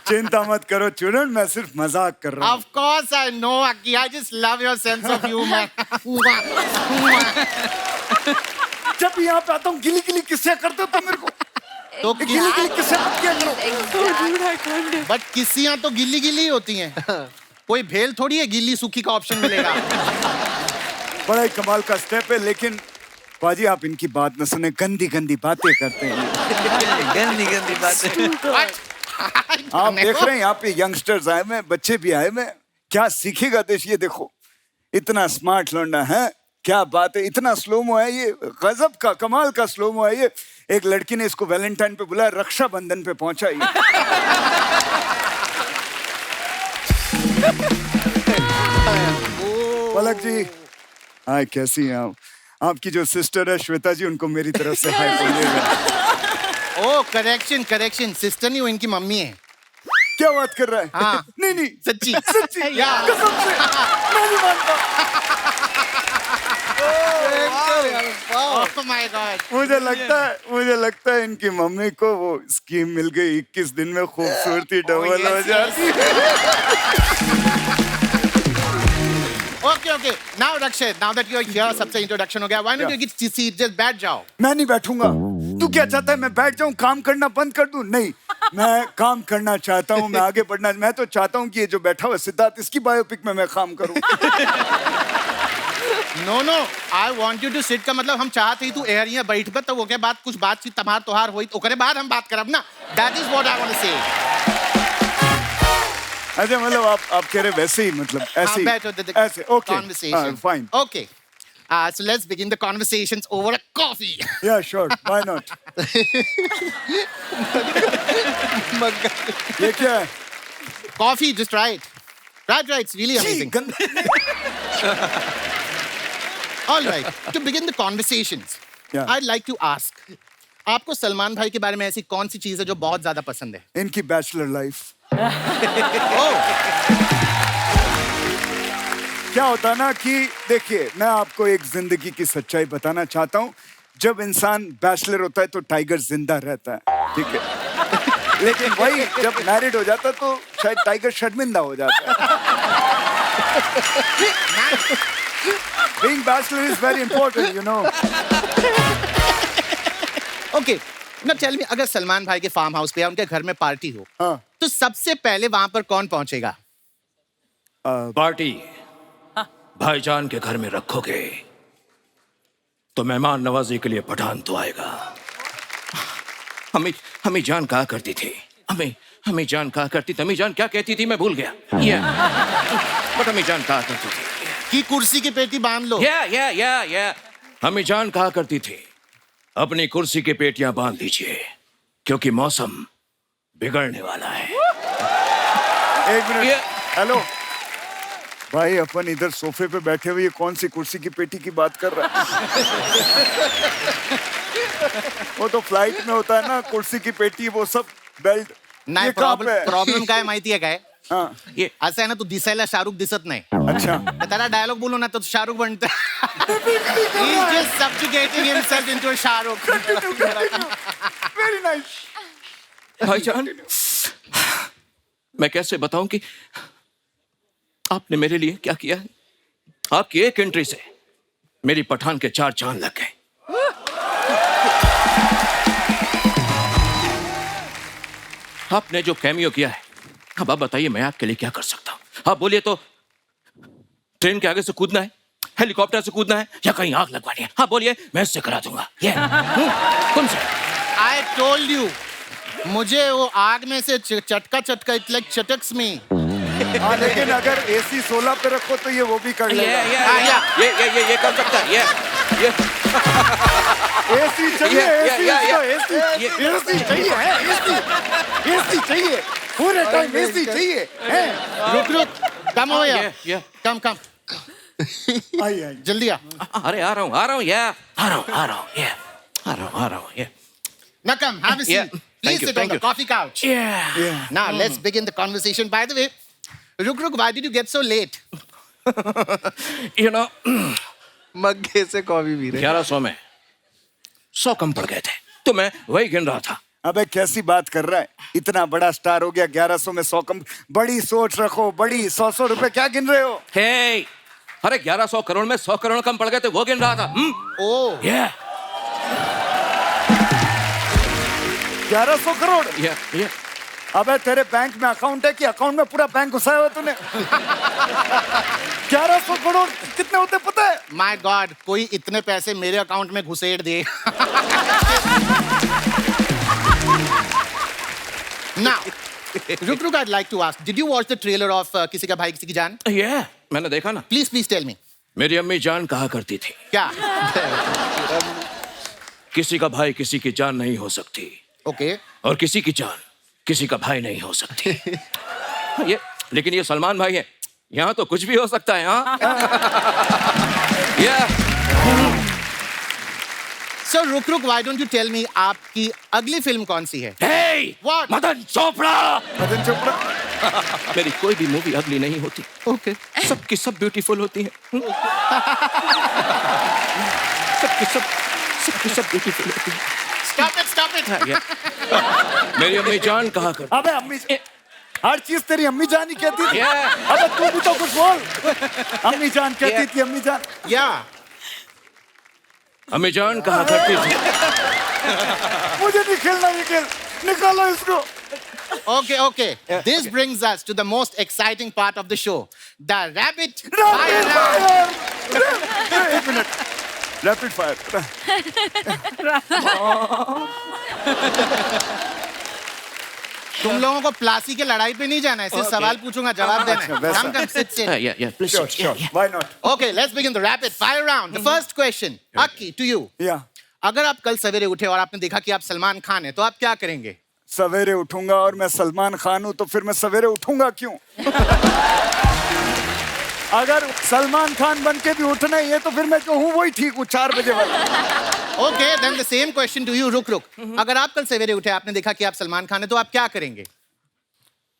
चिंता मत करो चुनन, मैं सिर्फ मजाक कर रहा हूँ। Of course I know, Aki. I just love your sense of humor. जब भी यहाँ पे आता हूँ गिली किस्से करते हो तो मेरे को तो गिली किस्से मत किया करो। बट किस्सियाँ तो गिल्ली गिल्ली होती हैं। कोई भेल थोड़ी है गिल्ली सूखी का ऑप्शन मिलेगा। बड़ा ही कमाल का स्टेप है, लेकिन बाजी आप इनकी बात न सुने, गंदी गंदी बातें करते हैं। गंदी बातें। आप देख रहे हैं यहाँ पे यंगस्टर्स आए हुए, बच्चे भी आए हुए। क्या सीखेगा देश? ये देखो, इतना स्मार्ट लौंडा है, क्या बात है। इतना स्लोमो है ये, गजब का, कमाल का स्लोमो है ये। एक लड़की ने इसको वैलेंटाइन पे बुलाया, रक्षाबंधन पे पहुंचा ये। पलक जी, हाय, कैसी हैं आप? आपकी जो सिस्टर है श्वेता जी, उनको मेरी तरफ से हाय बोलिएगा। ओ करेक्शन, सिस्टर नहीं, वो इनकी मम्मी है। क्या बात कर रहा है? हाँ। नहीं सच्ची कसम से मैं नहीं मानता। Oh my God. मुझे लगता है इनकी मम्मी को वो स्कीम मिल गई, 21 दिन में खूबसूरती डबल हो जाती है। Okay. Now Rakshit, now that you're here, सबसे इंट्रोडक्शन हो गया. Why don't you get seat? Just बैठ जाओ. मैं नहीं बैठूंगा। तू क्या चाहता है, मैं बैठ जाऊं, काम करना बंद कर दूं? नहीं, मैं काम करना चाहता हूं, मैं आगे बढ़ना। मैं तो चाहता हूं कि ये जो बैठा हुआ सिद्धार्थ, इसकी बायोपिक में मैं काम करूं। No, I want you to sit का मतलब हम चाहते ही तू एयर यहाँ बैठ पर, तो वो के बाद कुछ बातचीत तमार तोहार हुई, ओकरे बाद हम बात करब ना। That is what I want to say. अच्छा, मतलब आप कह रहे वैसे ही, मतलब ऐसे ही, ऐसे, okay, conversation. Fine, Okay. So let's begin the conversations over a coffee. या श्योर, व्हाई नॉट। ये क्या है? Coffee, just try it. Try, it's really amazing. All right, to begin the conversations, Yeah. I'd like to ask, आपको सलमान भाई के बारे में ऐसी कौन सी चीज है जो बहुत ज्यादा पसंद है? इनकी बैचलर लाइफ। क्या होता ना कि देखिए, मैं आपको एक जिंदगी की सच्चाई बताना चाहता हूँ। जब इंसान बैचलर होता है तो टाइगर जिंदा रहता है, ठीक है। लेकिन वही जब मैरिड हो जाता है तो शायद टाइगर शर्मिंदा हो जाता है। Being bachelor is very important, you know. Okay, now tell me, अगर सलमान भाई के फार्म हाउस पे या उनके घर में पार्टी हो, हाँ। तो सबसे पहले वहां पर कौन पहुंचेगा? पार्टी भाईजान के घर में रखोगे तो मेहमान नवाजी के लिए पठान तो आएगा। हमें जान कहा करती थी, हमें जान कहा करती थी, हमें जान क्या कहती थी मैं भूल गया। बट हमें जान कहा करती थी कि कुर्सी की पेटी बांध लो। हमें जान कहा करती थी अपनी कुर्सी की पेटियां बांध लीजिए क्योंकि मौसम बिगड़ने वाला है। एक मिनट, हेलो भाई, अपन इधर सोफे पे बैठे हुए, ये कौन सी कुर्सी की पेटी की बात कर रहा है? वो तो फ्लाइट में होता है ना, कुर्सी की पेटी, वो सब बेल्ट। नहीं, प्रॉब्लम क्या है माहिती है क्या है? हाँ ये असं आहे ना, तू दिसायला शाहरुख दिसत नाही. अच्छा तर त्याला डायलॉग बोलू ना तर शाहरुख बनतं. He's just subjugating himself into a Shahrukh. Very nice. भाईजान, मैं कैसे बताऊं कि आपने मेरे लिए क्या किया है? आपकी एक एंट्री से मेरी पठान के 4 चांद लग गए. आपने जो कैमियो किया है, अब आप बताइए मैं आपके लिए क्या कर सकता हूं? आप बोलिए तो ट्रेन के आगे से कूदना है, हेलीकॉप्टर से कूदना है, या कहीं आग लगवानी है? हाँ बोलिए, मैं इससे करा दूंगा. ये कौन सा? I told you. मुझे वो आग में से चटका चटका इट लाइक चटक्स में. हाँ लेकिन अगर AC 16 पे रखो तो ये वो भी कर लेगा. ये कर सकता है. ये AC चाहिए. AC चाहिए. AC चाहिए. पूरे टाइम AC चाहिए. रुक कम हो या कम आइए जल्दी आ. अरे आ रहा हूँ. Now come, have a seat. Yeah. Please Thank you, sit on thank the you. coffee couch. Yeah. Now let's begin the conversation. By the way, Ruk, why did you get so late? You know, मग्गे से coffee P रहे. 1100 में 100 कम पड़ गए थे, तो मैं वही गिन रहा था. अबे कैसी बात कर रहा है? इतना बड़ा स्टार हो गया, 1100 में 100 कम. बड़ी सोच रखो, बड़ी. 100 रुपए क्या गिन रहे हो? हे, अरे 1100 करोड़ में 100 करोड़ कम पड़ गए थे, वो गिन रहा था. Oh. 1100 करोड़. Yeah. अबे तेरे बैंक में अकाउंट है कि अकाउंट में पूरा बैंक घुसाया हुआ तूने? 1100 करोड़ कितने होते पता है? My God, कोई इतने पैसे मेरे अकाउंट में घुसेड़ दे. Now, Ruk, I'd like to ask, did you watch the trailer of किसी का भाई किसी की जान? Yeah, मैंने देखा ना. Please tell me. मेरी अम्मी जान कहा करती थी, क्या? किसी का भाई किसी की जान नहीं हो सकती. Okay. और किसी की जान किसी का भाई नहीं हो सकती. ये लेकिन ये सलमान भाई है, यहाँ तो कुछ भी हो सकता है. हाँ. So Ruk, why don't you tell me आपकी अगली फिल्म कौन सी है? Hey, What? मदन चोपड़ा. मदन चोपड़ा. मेरी कोई भी मूवी अगली नहीं होती. Okay. सबकी सब ब्यूटीफुल होती है. सबकी सब ब्यूटीफुल होती है. Stop it. मेरी अम्मी जान कहा कर. अबे अम्मी हर चीज तेरी अम्मी जान ही कहती थी. Yeah. अबे तू भी तो कुछ बोल. अम्मी जान कहती थी, अम्मी जान. Yeah. अम्मी जान कहा करती थी. मुझे नहीं खेलना, ये खेल. निकालो इसको. Okay. This brings us to the most exciting part of the show. The Rapid Fire Round. एक मिनट. Rapid fire. तुम लोगों को प्लासी के लड़ाई पे नहीं जाना है, सिर्फ सवाल पूछूंगा, जवाब देना है. Come, sit. Yeah, please. Sure. Why not? Okay, let's begin the rapid fire round. The first question, Aki, to you. Yeah. अगर आप कल सवेरे उठे और आपने देखा कि आप सलमान खान हैं, तो आप क्या करेंगे? सवेरे उठूंगा और मैं सलमान खान हूं तो फिर मैं सवेरे उठूंगा क्यों? अगर सलमान खान बन के भी उठना ही है तो फिर मैं जो हूं वही ठीक हूं, 4 बजे वाला. Okay, then the same question to you, रुक. अगर आप कल सवेरे उठे, आपने देखा कि आप सलमान खान हैं, तो आप क्या करेंगे?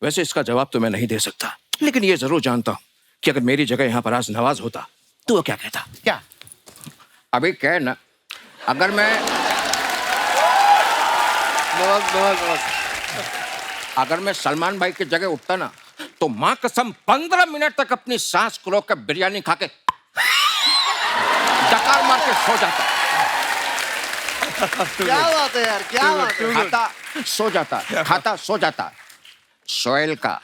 वैसे इसका जवाब तो मैं नहीं दे सकता, लेकिन ये जरूर जानता हूँ कि अगर मेरी जगह यहाँ पर आज नवाज होता तो वो क्या कहता. क्या? अभी क्या है ना, अगर मैं अगर मैं सलमान भाई की जगह उठता ना, तो माँ कसम 15 मिनट तक अपनी सांस को रोक के बिरयानी खा के डकार मार के सो जाता. क्या बात है यार, क्या बात है. खाता सो जाता. सोहेल का,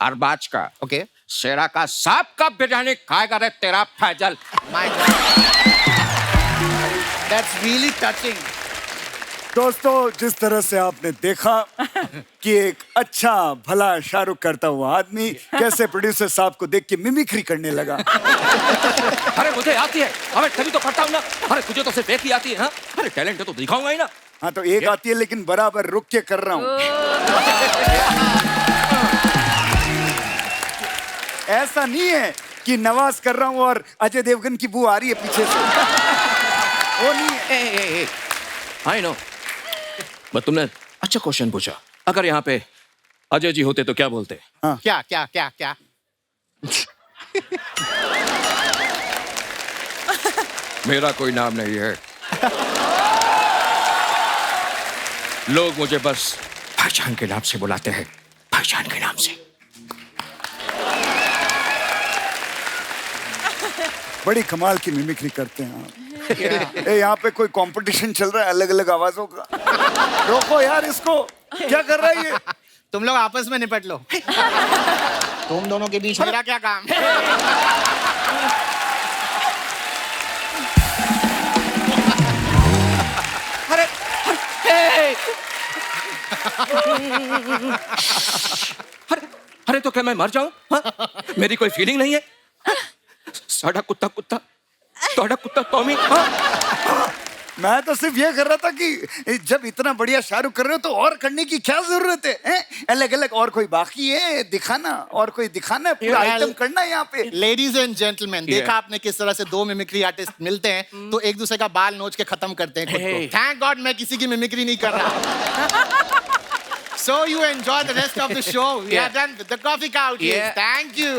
अरबाज का, Okay. शेरा का, सांप का बिरयानी खाएगा रे तेरा Faizal. My God. That's really touching. दोस्तों, जिस तरह से आपने देखा कि एक अच्छा भला शाहरुख करता हुआ आदमी कैसे प्रोड्यूसर साहब को देख के मिमिक्री करने लगा. अरे मुझे आती है, अरे तभी तो करता हूँ ना. अरे तुझे तो सिर्फ एक ही आती है. हाँ, अरे टैलेंट है तो दिखाऊंगा ही ना. हाँ तो एक आती है लेकिन बराबर रुक के कर रहा हूँ. ऐसा नहीं है कि नवाज कर रहा हूँ और अजय देवगन की बू आ रही है पीछे से. वो नहीं है. आई नो, बट तुमने अच्छा क्वेश्चन पूछा. अगर यहाँ पे अजय जी होते तो क्या बोलते? क्या क्या क्या क्या? मेरा कोई नाम नहीं है। लोग मुझे बस पहचान के नाम से बुलाते हैं, पहचान के नाम से। बड़ी कमाल की मिमिक्री करते हैं आप। ए, यहाँ पे कोई कंपटीशन चल रहा है अलग अलग आवाजों का। रोको यार इसको, क्या कर रहा है ये? तुम लोग आपस में निपट लो। तुम दोनों के बीच मेरा क्या काम? अरे तो क्या मैं मर जाऊं? हाँ? मेरी कोई फीलिंग नहीं है? साडा कुत्ता कुत्ता, तोड़ा कुत्ता टॉमी। हाँ? मैं तो सिर्फ ये कर रहा था कि जब इतना बढ़िया शाहरुख कर रहे हो तो और करने की क्या जरूरत है, हैं? अलग अलग और कोई बाकी है दिखाना, और कोई दिखाना है, पूरा आइटम करना है यहाँ पे। लेडीज एंड जेंटलमैन, देखा आपने किस तरह से दो मिमिक्री आर्टिस्ट मिलते हैं तो एक दूसरे का बाल नोच के खत्म करते हैं खुद को। थैंक गॉड मैं किसी की मिमिक्री नहीं कर रहा। So you enjoy the rest of the show. We are done with the coffee couch. Thank you.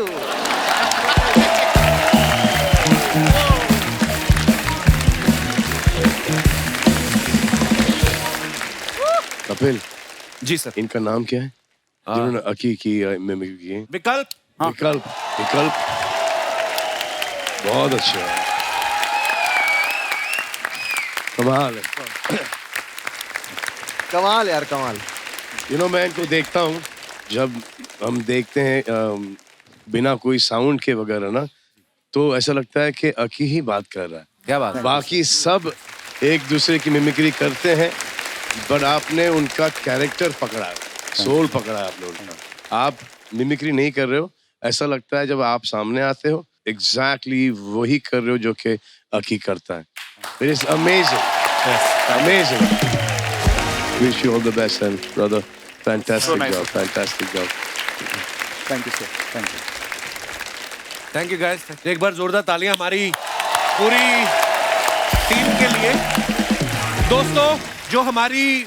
Kapil ji sir. इनका नाम क्या है जिन्होंने अकी की मिमिक्री की है? विकल्प। विकल्प। विकल्प बहुत अच्छा है, कमाल है। कमाल यार कमाल। मैं इनको देखता हूँ जब हम देखते हैं बिना कोई साउंड के वगैरह ना, तो ऐसा लगता है कि अकी ही बात कर रहा है। क्या बात है? बाकी सब एक दूसरे की मिमिक्री करते हैं, बट आपने उनका कैरेक्टर पकड़ा है, सोल पकड़ा है आपने उनका। आप मिमिक्री नहीं कर रहे हो, ऐसा लगता है जब आप सामने आते हो एग्जैक्टली वही कर रहे हो जो कि अकी करता है। It is amazing, amazing. Wish you all the best, and brother, fantastic job, fantastic job. Thank you sir, thank you. Thank you guys. एक बार जोरदार तालियां हमारी पूरी टीम के लिए। दोस्तों, जो हमारी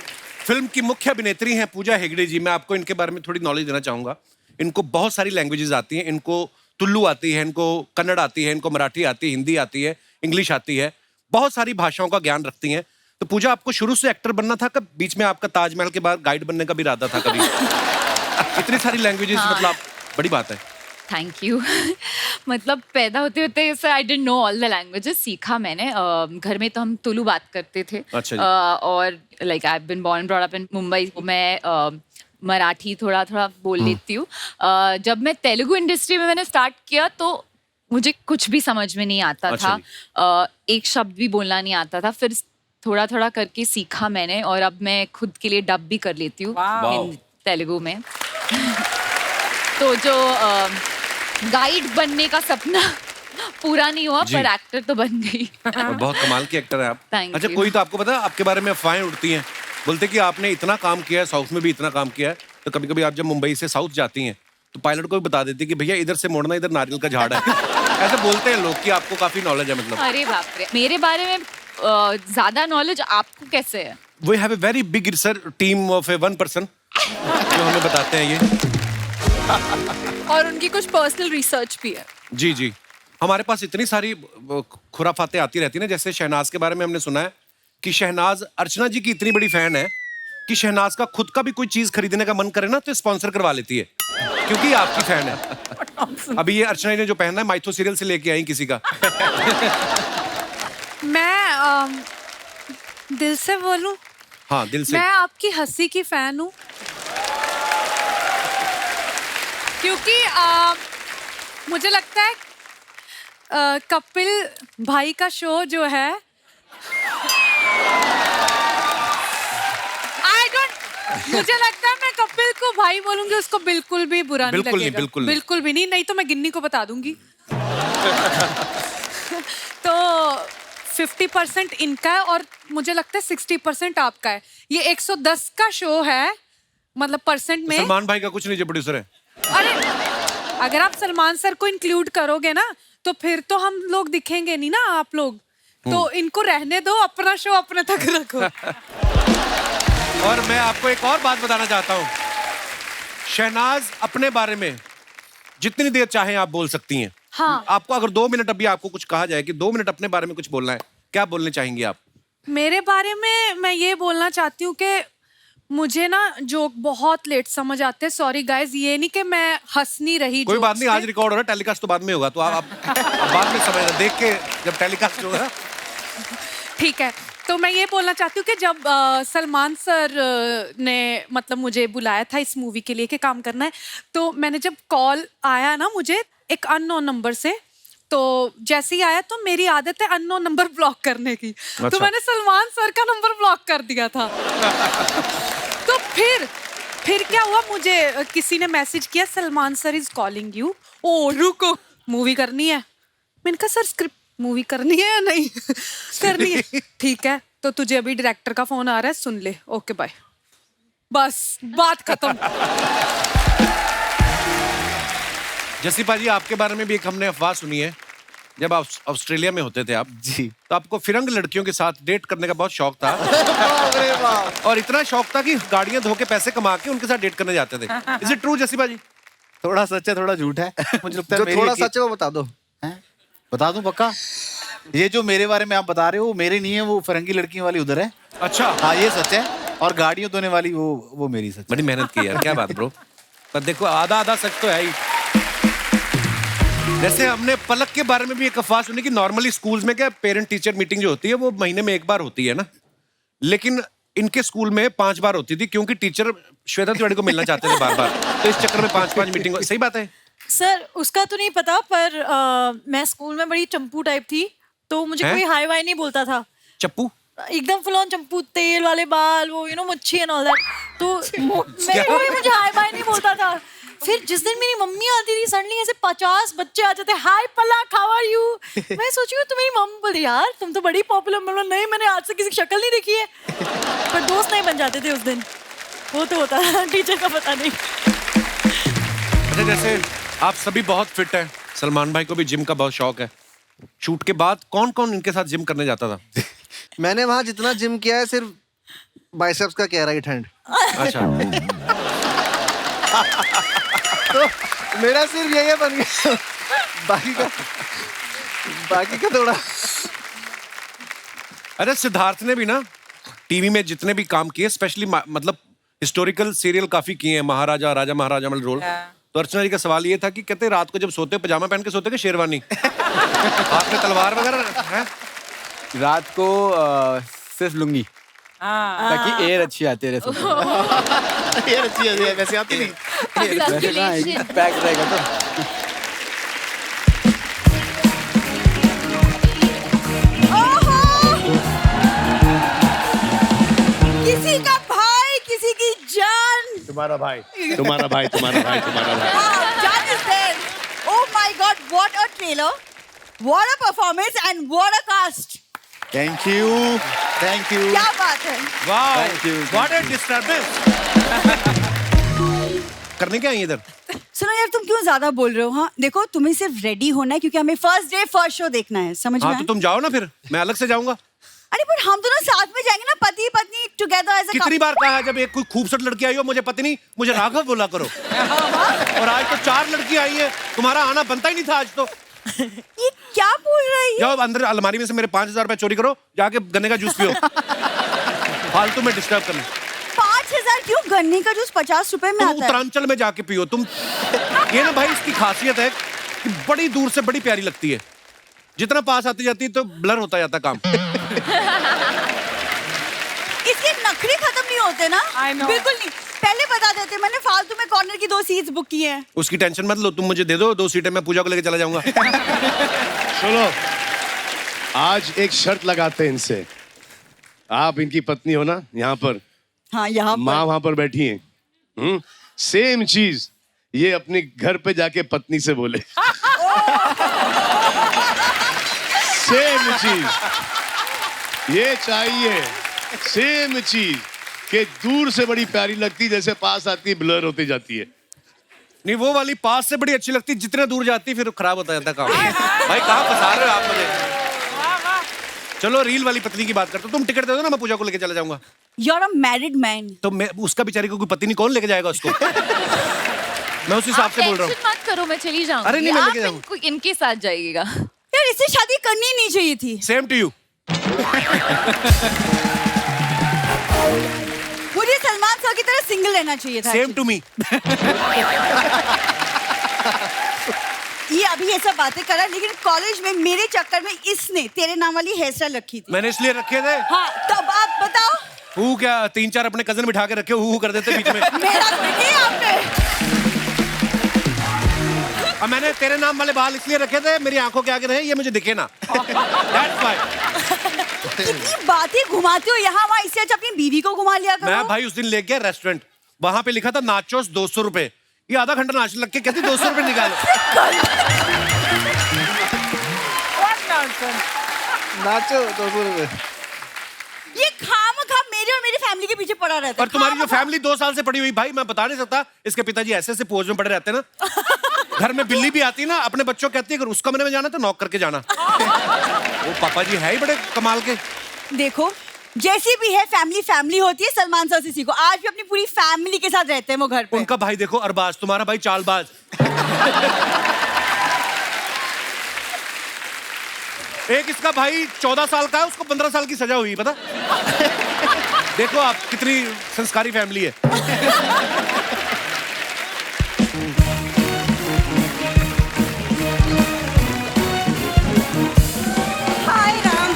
फिल्म की मुख्य अभिनेत्री हैं पूजा हेगड़े जी, मैं आपको इनके बारे में थोड़ी नॉलेज देना चाहूंगा। इनको बहुत सारी लैंग्वेजेस आती हैं। इनको तुल्लू आती है, इनको कन्नड़ आती है, इनको मराठी आती है, हिंदी आती है, इंग्लिश आती है, बहुत सारी भाषाओं का ज्ञान रखती हैं। तो पूजा, आपको शुरू से एक्टर बनना था, कब बीच में आपका ताजमहल के बाद गाइड बनने का भी इरादा था कभी? इतनी सारी लैंग्वेजेस, मतलब बड़ी बात है। Thank you. मतलब पैदा होते होते I didn't know all the languages. सीखा मैंने घर में, तो हम तुलु बात करते थे। अच्छा जी। और like I have been born brought up in Mumbai. मैं मराठी थोड़ा थोड़ा बोल लेती हूँ। जब मैं तेलुगु इंडस्ट्री में मैंने स्टार्ट किया तो मुझे कुछ भी समझ में नहीं आता था। एक शब्द भी बोलना नहीं आता था। फिर थोड़ा थोड़ा करके सीखा मैंने, और अब मैं खुद के लिए डब भी कर लेती हूँ तेलुगु में। तो जो गाइड बनने का सपना पूरा नहीं हुआ, पर एक्टर तो बन गई। और बहुत कमाल की एक्टर है आप। अच्छा, you. कोई तो आपको पता है, आपके बारे में अफवाहें उड़ती हैं, बोलते कि आपने इतना काम किया है, साउथ में भी इतना काम किया है, तो कभी कभी आप जब मुंबई से साउथ जाती हैं तो पायलट को भी बता देती कि भैया इधर से मोड़ना, इधर नारियल का झाड़ है। ऐसे बोलते हैं लोग कि आपको काफी नॉलेज है। मतलब अरे बाप रे, मेरे बारे में ज्यादा नॉलेज आपको कैसे है? We have a very big research team of a one person जो हमें बताते हैं ये। और उनकी कुछ पर्सनल रिसर्च भी है। जी जी, हमारे पास इतनी सारी खुराफातें आती रहती हैं ना। जैसे शहनाज के बारे में हमने सुना है कि शहनाज अर्चना जी की इतनी बड़ी फैन है कि शहनाज का खुद का भी कोई चीज खरीदने का मन करे ना तो स्पॉन्सर करवा लेती है, क्योंकि आपकी फैन है। अभी ये अर्चना ने जो पहना है माइथो सीरियल से लेके आई किसी का। मैं दिल से बोलूं, हाँ दिल से, मैं आपकी हंसी की फैन हूँ, क्योंकि मुझे लगता है कपिल भाई का शो जो है, मुझे लगता है मैं कपिल को भाई बोलूंगी उसको बिल्कुल भी बुरा नहीं लगेगा। बिल्कुल भी नहीं तो मैं गिन्नी को बता दूंगी। तो 50% इनका है और मुझे लगता है 60% आपका है। ये 110 का शो है, मतलब परसेंट में। सलमान भाई का कुछ नहीं जो प्रोड्यूसर है। अरे अगर आप सलमान सर को इंक्लूड करोगे ना तो फिर तो हम लोग दिखेंगे नहीं ना आप लोग। तो इनको रहने दो, अपना शो अपने तक रखो। और मैं आपको एक और बात बताना चाहता हूँ, शहनाज अपने बारे में जितनी देर चाहें आप बोल सकती हैं। हाँ। आपको अगर 2 मिनट अभी आपको कुछ कहा जाए कि 2 मिनट अपने बारे में कुछ बोलना है, क्या बोलने चाहेंगी आप? मेरे बारे में मैं ये बोलना चाहती हूँ कि मुझे ना जोक बहुत लेट समझ आते हैं। सॉरी गाइज, ये नहीं कि मैं हंस नहीं रही। कोई बात नहीं, आज रिकॉर्ड हो रहा है, टेलीकास्ट तो बाद में होगा, तो आप बाद में समझना, देख के जब टेलीकास्ट होगा। ठीक है, तो मैं ये बोलना चाहती हूँ कि जब सलमान सर ने मतलब मुझे बुलाया था इस मूवी के लिए कि काम करना है, तो मैंने जब कॉल आया ना मुझे एक अननोन नंबर से, तो जैसे ही आया तो मेरी आदत है अननोन नंबर ब्लॉक करने की। अच्छा। तो मैंने सलमान सर का नंबर ब्लॉक कर दिया था। तो फिर क्या हुआ, मुझे किसी ने मैसेज किया Salman sir is calling you. ओ रुको, मूवी करनी है। मैंने कहा सर स्क्रिप्ट मूवी करनी है या नहीं? करनी है। ठीक है, तो तुझे अभी डायरेक्टर का फोन आ रहा है, सुन ले, ओके बाय। बस बात खत्म। जसी पाजी, आपके बारे में भी एक हमने अफवाह सुनी है, जब आप ऑस्ट्रेलिया में होते थे आप जी, तो आपको फिरंग लड़कियों के साथ डेट करने का बहुत शौक था। और इतना शौक था कि गाड़ियां धो के पैसे कमा के उनके साथ डेट करने जाते थे। इज इट ट्रू जसी पाजी? थोड़ा सच है थोड़ा झूठ है। मुझे लगता है जो मेरी थोड़ा एक- सच है वो बता दो। बता दूं पक्का? ये जो मेरे बारे में आप बता रहे हो वो मेरी नहीं है, वो फिरंगी लड़कियों वाली उधर है। अच्छा। हाँ ये सच है, और गाड़ियों धोने वाली वो मेरी सच। बड़ी मेहनत की यार, क्या बात ब्रो। पर देखो आधा आधा सच तो है ही। जैसे हमने पलक के बारे में भी एक अफवाह सुनी कि नॉर्मली स्कूल्स में क्या पेरेंट टीचर मीटिंग जो होती है वो महीने में 1 बार होती है ना, लेकिन इनके स्कूल में 5 बार होती थी, क्योंकि टीचर श्वेता तिवारी को मिलना चाहते थे बार बार, तो इस चक्कर में 5-5 मीटिंग। सही बात है? सर उसका तो नहीं पता, पर मैं स्कूल में बड़ी चंपू टाइप थी, तो मुझे हैं? कोई हाई वाई नहीं बोलता था। चप्पू? एकदम फुल ऑन चंपू, तेल वाले बाल, वो मुच्छी एंड ऑल दैट। तो कोई मुझे हाई बाय नहीं बोलता था। फिर जिस दिन मेरी मम्मी आती थी, सडनली ऐसे 50 बच्चे आ जाते, हाय पलक हाउ आर यू। मैं सोची हूँ, तो मेरी मम्मी बोली यार तुम तो बड़ी पॉपुलर। मतलब नहीं, मैंने आज से किसी की शक्ल नहीं देखी है। पर दोस्त नहीं बन जाते थे उस दिन, वो तो होता है, टीचर का पता नहीं। अच्छा, जैसे आप सभी बहुत फिट हैं, सलमान भाई को भी जिम का बहुत शौक है। शूट के बाद कौन कौन इनके साथ जिम करने जाता था? मैंने वहां जितना जिम किया है सिर्फ बाइसेप्स का किया, राइट हैंड। अच्छा। तो मेरा सिर्फ यही बन गया, बाकी का थोड़ा। अरे सिद्धार्थ ने भी ना टीवी में जितने भी काम किए, स्पेशली मतलब हिस्टोरिकल सीरियल काफी किए हैं, महाराजा, राजा महाराजा वाले रोल। तो अर्चना जी का सवाल ये था कि कहते रात को जब सोते पजामा पहन के सोते कि शेरवानी? हाथ में तलवार वगैरह है? रात को सिर्फ लुंगी, ताकि एयर अच्छी आती है। एयर अच्छी है, वैसे आती नहीं। पैक रहेगा तो। किसी का भाई, किसी की जान। तुम्हारा भाई, तुम्हारा भाई, तुम्हारा भाई, तुम्हारा भाई। Judge is there. Oh my God, what a trailer, what a performance and what a cast. Thank you, thank you. क्या बात है। वाह, Thank you. What a disturbance. करने क्या है इधर? सुनो यार, तुम क्यों ज्यादा बोल रहे हो? हाँ देखो, तुम्हें सिर्फ रेडी होना है क्योंकि हमें फर्स्ट डे फर्स्ट शो देखना है, समझ में हाँ आया? तो तुम जाओ ना, फिर मैं अलग से जाऊंगा। अरे पर हम दोनों साथ में जाएंगे ना, पति पत्नी टुगेदर एज अ कितनी बार कहा है, जब एक कोई खूबसूरत लड़की आई हो मुझे पति नहीं, मुझे राघव बोला करो। और आज तो 4 लड़की आई है, तुम्हारा आना बनता ही नहीं था आज तो। ये क्या बोल रही है? जाओ अंदर अलमारी में से मेरे 5000 रुपए चोरी करो, जाके गन्ने का जूस पियो। फालतू में डिस्टर्ब करना। 5000 क्यों? गन्ने का जूस 50 रुपए में तुम आता है। उत्तरांचल में जाके पियो तुम। ये ना भाई, इसकी खासियत है कि बड़ी दूर से बड़ी प्यारी लगती है, जितना पास आती जाती है तो ब्लर होता जाता काम। इसके नखरे खत्म नहीं होते ना। बिल्कुल नहीं, पहले बता देते, मैंने फालतू में कॉर्नर की 2 सीट्स बुक की हैं। उसकी टेंशन मत लो, तुम मुझे दे दो 2 सीटें, मैं पूजा को लेके चला जाऊंगा। सुनो, आज एक शर्त लगाते हैं इनसे। आप इनकी पत्नी हो ना, यहाँ पर हाँ, यहाँ माँ वहां पर बैठी है। सेम चीज ये अपने घर पे जाके पत्नी से बोले। सेम चीज ये चाहिए, सेम चीज कि दूर से बड़ी प्यारी लगती, जैसे पास आती ब्लर होती जाती है। नहीं, वो वाली पास से बड़ी अच्छी लगती, जितने दूर जाती फिर खराब होता जाता काम। भाई कहाँ फंसा रहे हो आप मुझे? चलो रील वाली पत्नी की बात करते हो, तुम टिकट दे दो ना, मैं पूजा को लेके चला जाऊंगा। You're a married man. तो मैं उसका बेचारी को कोई पति नहीं, कौन लेके जाएगा उसको? मैं उस हिसाब से बोल रहा हूँ। टेंशन मत करो, मैं चली जाऊंगी। अरे नहीं, मैं लेके आप जाऊंगा। इनके साथ जाइएगा। यार इससे शादी करनी ही नहीं चाहिए थी। Same to you. मुझे सलमान सर की तरह सिंगल रहना चाहिए था। Same to me. ये अभी ये सब बातें करा, लेकिन कॉलेज में मेरे चक्कर में इसने तेरे नाम वाली हेयर स्टाइल रखी थी। मैंने इसलिए रखे थे। हाँ, तब आप बताओ। हु क्या 3-4 अपने कजन बिठा के रखे, हु कर देते बीच में। मेरा कोई नहीं आपने। अब मैंने तेरे नाम वाले बाल इसलिए रखे थे मेरी आंखों के आगे रहे, ये मुझे दिखे ना। That's why। कितनी बातें घुमाते हो यहाँ वहाँ, इससे अच्छा अपनी बीवी को घुमा लिया करो। मैं भाई उस दिन ले गया रेस्टोरेंट, वहां पे लिखा था नाचोस 200 रुपए। ये आधा घंटा नाचने लग के कहती 200 रुपए निकालो। नाचो 200 रुपए। ये खामखा मेरे और मेरी फैमिली के पीछे पड़ा रहता है। और तुम्हारी जो फैमिली 2 साल से पड़ी हुई, भाई मैं बता नहीं सकता, इसके पिताजी ऐसे ऐसे पोज में पड़े रहते हैं ना। घर में बिल्ली भी आती है ना, अपने बच्चों को कहती है अगर उस कमरे में जाना तो नॉक करके जाना। वो पापा जी है ही बड़े कमाल के। देखो जैसी भी है फैमिली फैमिली होती है, सलमान सर से सीखो। आज भी अपनी पूरी फैमिली के साथ रहते हैं वो घर पे। उनका भाई देखो अरबाज, तुम्हारा भाई चालबाज। एक इसका भाई 14 साल का है, उसको 15 साल की सजा हुई, पता? देखो आप कितनी संस्कारी फैमिली है। हाय राम।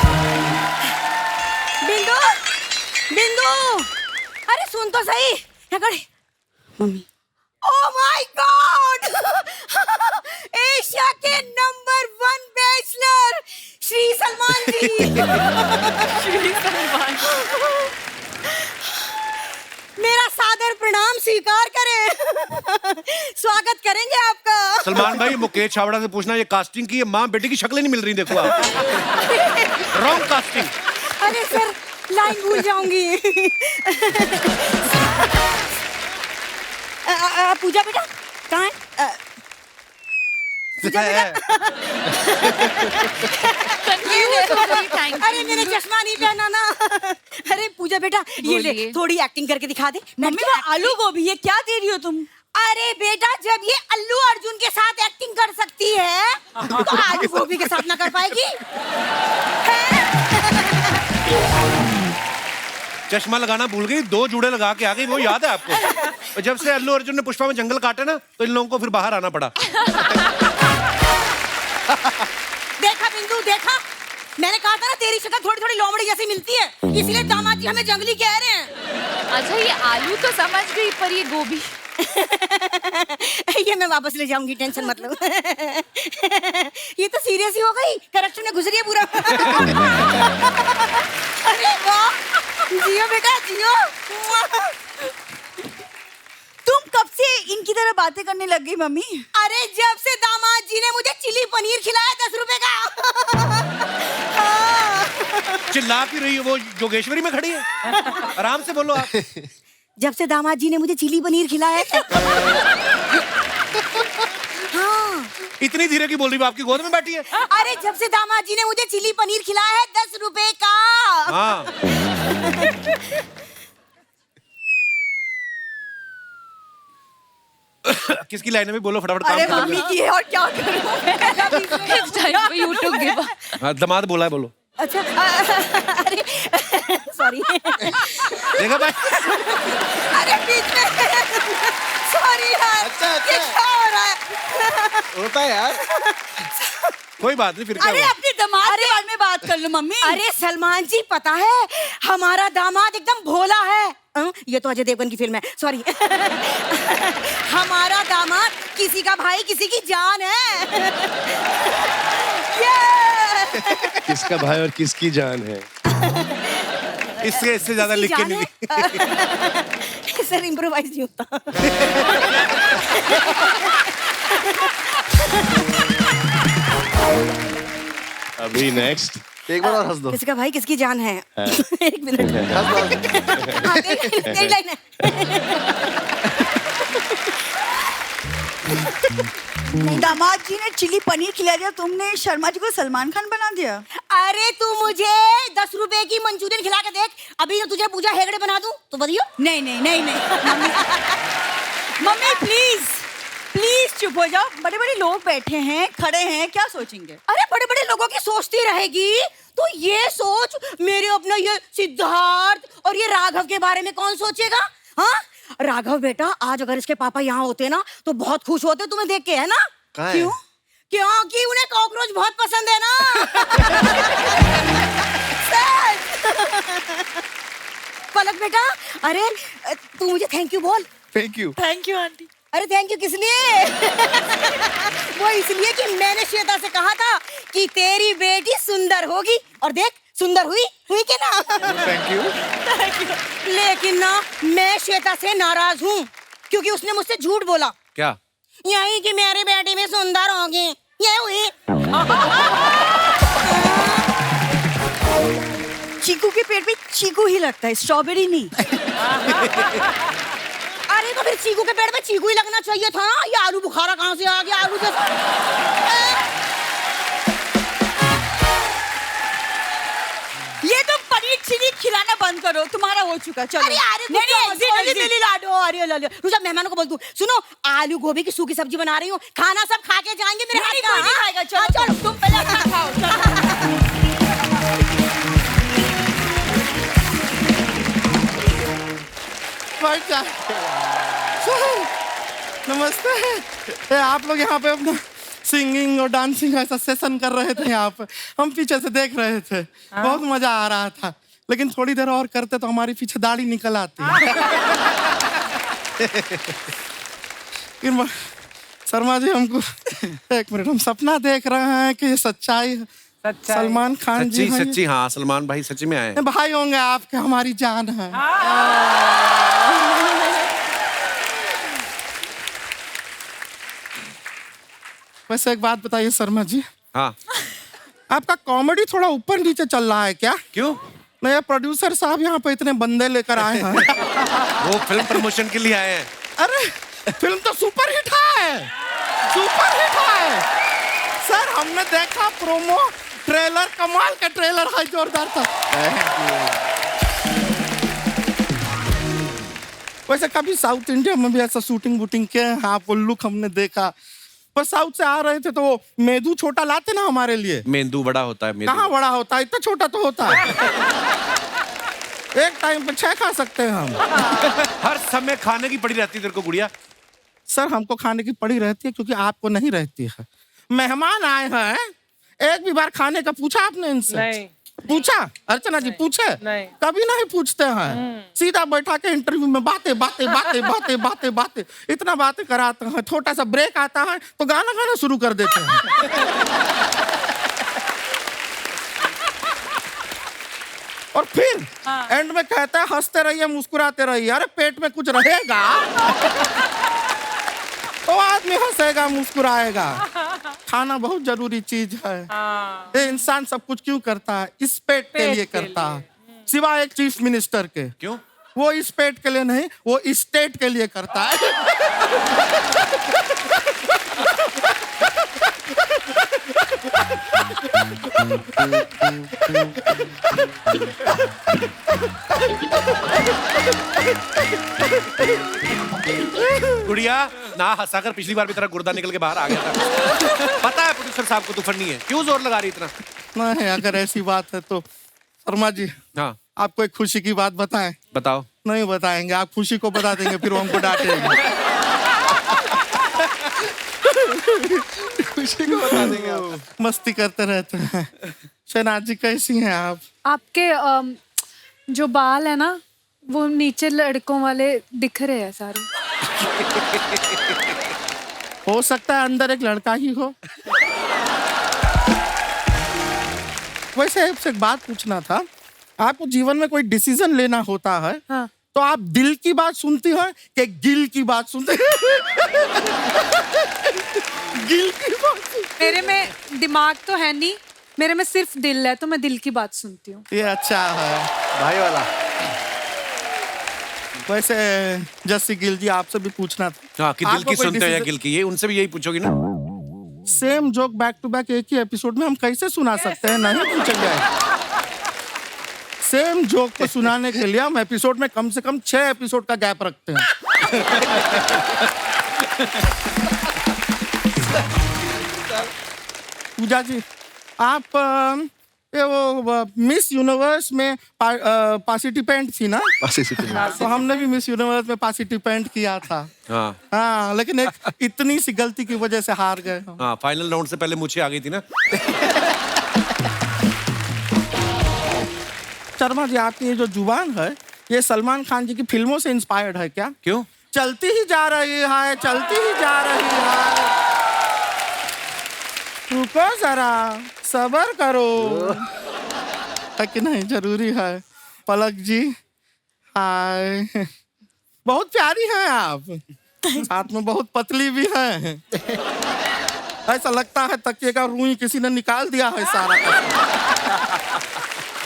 बिंदु, बिंदु, अरे सुन तो सही। यहाँ खड़ी। Mummy. Oh my God, Asia के नंबर 1 बैचलर श्री सलमान जी। श्री सलमान। मेरा सादर प्रणाम स्वीकार करें। स्वागत करेंगे आपका। सलमान भाई मुकेश छाबड़ा से पूछना, ये कास्टिंग की माँ बेटी की शक्लें नहीं मिल रही, देखो आप। Wrong casting. अरे सर लाइन भूल जाऊंगी। पूजा बेटा कहाँ है? पूजा बेटा। अरे मैंने चश्मा नहीं पहना ना। अरे पूजा बेटा ये ले, थोड़ी एक्टिंग करके दिखा दे। मम्मी वो आलू गोभी है, क्या दे रही हो तुम? अरे बेटा जब ये अल्लू अर्जुन के साथ एक्टिंग कर सकती है तो आलू गोभी के साथ ना कर पाएगी? चश्मा लगाना भूल गई, 2 जूड़े लगा के आ गई, वो याद है आपको? और जब से अल्लू अर्जुन ने पुष्पा में जंगल काटे ना, तो इन लोगों को फिर बाहर आना पड़ा। देखा बिंदु, देखा मैंने कहा था ना तेरी शक्ल थोड़ी थोड़ी लोमड़ी जैसी मिलती है, इसलिए दामाद जी हमें जंगली कह रहे हैं। अच्छा ये आलू तो समझ गई, पर ये गोभी। ये मैं वापस ले जाऊंगी, टेंशन मत लो। ये तो सीरियस ही हो गई, करेक्शन में घुस रही है पूरा। अरे वाह, जियो बेटा जियो। तुम कब से इनकी तरह बातें करने लग गई मम्मी? अरे जब से दामाद जी ने मुझे चिली पनीर खिलाया 10 रुपए का। चिल्ला क्यों रही है? वो जोगेश्वरी में खड़ी है, आराम से बोलो आप। जब से दामाद जी ने मुझे चिली पनीर खिलाया है। हाँ। इतनी धीरे की बोल रही है, आपकी गोद में बैठी है? अरे जब से दामाद जी ने मुझे चिली पनीर खिलाया है 10 रुपए का। हाँ। किसकी लाइन है भी बोलो फटाफट। अरे मम्मी की है और क्या करूं? YouTube give. हाँ दमाद बोला है, बोलो। अच्छा अरे सॉरी। देखा भाई? अरे बीच में सॉरी यार। अच्छा ये क्या हो रहा है? होता है यार। कोई बात नहीं, फिर क्या अरे हुआ? अपने दामाद के बारे में बात कर लो मम्मी। अरे सलमान जी पता है हमारा दामाद एकदम भोला है। ये तो अजय देवगन की फिल्म है, सॉरी। हमारा दामाद किसी का भाई किसी की जान है। किसका भाई और किसकी जान है? इससे ज्यादा लिख के नहीं दी। सर इम्प्रोवाइज नहीं होता। अभी नेक्स्ट एक बार और हंस दो। किसका भाई किसकी जान है? एक मिनट। हाँ, तेरी लाइन है। दामाद जी ने चिली पनीर खिला दिया, तुमने शर्मा जी को सलमान खान बना दिया। अरे तू मुझे 10 रुपए की मंचूरियन खिला के देख, अभी तो तुझे पूजा हेगड़े बना दूं तो बताइयो। नहीं नहीं नहीं नहीं मम्मी प्लीज प्लीज चुप हो जाओ। बड़े बड़े लोग बैठे हैं, खड़े हैं, क्या सोचेंगे? अरे बड़े बड़े लोगों की सोचती रहेगी तो ये सोच, मेरे अपना ये सिद्धार्थ और ये राघव के बारे में कौन सोचेगा? हाँ राघव बेटा, आज अगर इसके पापा यहाँ होते ना तो बहुत खुश होते तुम्हें देख के, है ना? क्यों? क्योंकि उन्हें कॉकरोच बहुत पसंद है ना। पलक बेटा, अरे तू मुझे थैंक यू बोल। Thank you. Thank you aunty. अरे थैंक यू किस लिए? वो इसलिए कि मैंने श्वेता से कहा था कि तेरी बेटी सुंदर होगी, और देख सुंदर हुई कि ना? Thank you. लेकिन ना मैं श्वेता से नाराज हूँ क्योंकि उसने मुझसे झूठ बोला। क्या? यही कि मेरी बेटी भी सुंदर होगी, ये हुई। चीकू के पेट में चीकू ही लगता है, स्ट्रॉबेरी नहीं। अरे तो फिर चीकू के पेट में चीकू ही लगना चाहिए था। ये आलू बुखारा कहाँ से आ गया? आलू जैसा। ये तो पनीर चिली खिलाना बंद करो, तुम्हारा हो चुका। चलो अरे नहीं लाडो, अरे लो रुजा, मेहमानों को बोल दूं, सुनो आलू गोभी की सूखी सब्जी बना रही हूँ, खाना सब खा के जाएंगे मेरे हाथ का। नहीं खाएगा। चलो तुम पहले खाना खाओ। नमस्ते। आप लोग यहाँ पे अपना सिंगिंग और डांसिंग ऐसा सेशन कर रहे थे यहाँ पे, हम पीछे से देख रहे थे। बहुत मजा आ रहा था, लेकिन थोड़ी देर और करते तो हमारी पीछे दाढ़ी निकल आती। शर्मा जी हमको एक मिनट, हम सपना देख रहे हैं कि ये सच्चाई है। सलमान खान जी सच्ची हाँ, सलमान भाई सच्ची में आए हैं। भाई होंगे आपके, हमारी जान है। वैसे एक बात बताइए शर्मा जी। हाँ। आपका कॉमेडी थोड़ा ऊपर नीचे चल रहा है क्या? क्यों? नया प्रोड्यूसर साहब यहाँ पे इतने बंदे लेकर आए हैं। वो फिल्म प्रमोशन के लिए आए हैं। अरे फिल्म तो सुपर हिट है, सुपर हिट है सर। हमने देखा प्रोमो, ट्रेलर, कमाल का ट्रेलर है, जोरदार था। वैसे कभी साउथ इंडिया में भी ऐसा शूटिंग वूटिंग किया है? हाँ, वो लुक हमने देखा। पर साउथ से आ रहे थे तो वो मेदू छोटा लाते ना हमारे लिए। मेंदू बड़ा होता है। कहाँ बड़ा होता है? इतना छोटा तो होता है। एक टाइम पे 6 खा सकते हैं हम। हर समय खाने की पड़ी रहती है तेरे को गुड़िया? सर हमको खाने की पड़ी रहती है क्योंकि आपको नहीं रहती है। मेहमान आए हैं, एक भी बार खाने का पूछा आपने इनसे? नहीं। पूछा? अर्चना जी पूछे? नहीं। कभी नहीं पूछते हैं। सीधा बैठा के इंटरव्यू में बातें बातें बातें बातें बातें बातें इतना बातें कराते हैं। छोटा सा ब्रेक आता है तो गाना गाना शुरू कर देते हैं। और फिर एंड में कहता है हंसते रहिए मुस्कुराते रहिए। अरे पेट में कुछ रहेगा तो आदमी हंसेगा मुस्कुराएगा। खाना बहुत जरूरी चीज है। ये इंसान सब कुछ क्यों करता है? इस पेट के लिए करता है, सिवाय एक चीफ मिनिस्टर के। क्यों? वो इस पेट के लिए नहीं, वो स्टेट के लिए करता है। गुड़िया ना हंसाकर पिछली बार भी तेरा गुर्दा निकल के बाहर आ गया था। पता है प्रोड्यूसर साहब को तू फनी है, क्यों जोर लगा रही इतना? नहीं, अगर ऐसी बात है तो शर्मा जी हाँ आपको एक खुशी की बात बताएं? बताओ। नहीं बताएंगे, आप खुशी को बता देंगे फिर वो हमको डांटेंगे। खुशी को बता देंगे आप। मस्ती करते रहते हैं। शहनाज जी कैसी हैं आप? आपके जो बाल है ना वो नीचे लड़कों वाले दिख रहे हैं सारे। हो सकता है अंदर एक लड़का ही हो। वैसे आपसे एक बात पूछना था, आपको जीवन में कोई डिसीजन लेना होता है हाँ। तो आप दिल की बात सुनती हैं कि गिल की बात सुनते हैं? गिल की बात। मेरे में दिमाग तो है नहीं, मेरे में सिर्फ दिल है, तो मैं दिल की बात सुनती हूँ। ये अच्छा है भाई वाला। वैसे जस्सी गिल जी आपसे भी पूछना था। हाँ, कि दिल की सुनते हो या गिल की? ये उनसे भी यही पूछोगी ना। Same joke back to back एक ही एपिसोड में हम कैसे सुना सकते हैं? नहीं पूछेंगे। सेम जोक को सुनाने के लिए हम एपिसोड में कम से कम 6 एपिसोड का गैप रखते हैं। पूजा जी, आप ये वो मिस यूनिवर्स में पार्टिसिपेंट थी ना? तो हमने भी मिस यूनिवर्स में पार्टिसिपेंट किया था। हाँ, लेकिन एक इतनी सी गलती की वजह से हार गए। हाँ, फाइनल राउंड से पहले मुझे आ गई थी ना। शर्मा जी, आपकी ये जो जुबान है, ये सलमान खान जी की फिल्मों से इंस्पायर्ड है क्या? क्यों? चलती ही जा रही है, चलती ही जा रही है, रुको जरा, सबर करो। है कि नहीं? जरूरी है। पलक जी, हाय, बहुत प्यारी हैं आप, साथ में बहुत पतली भी हैं। ऐसा लगता है तकिए का रुई किसी ने निकाल दिया है सारा का।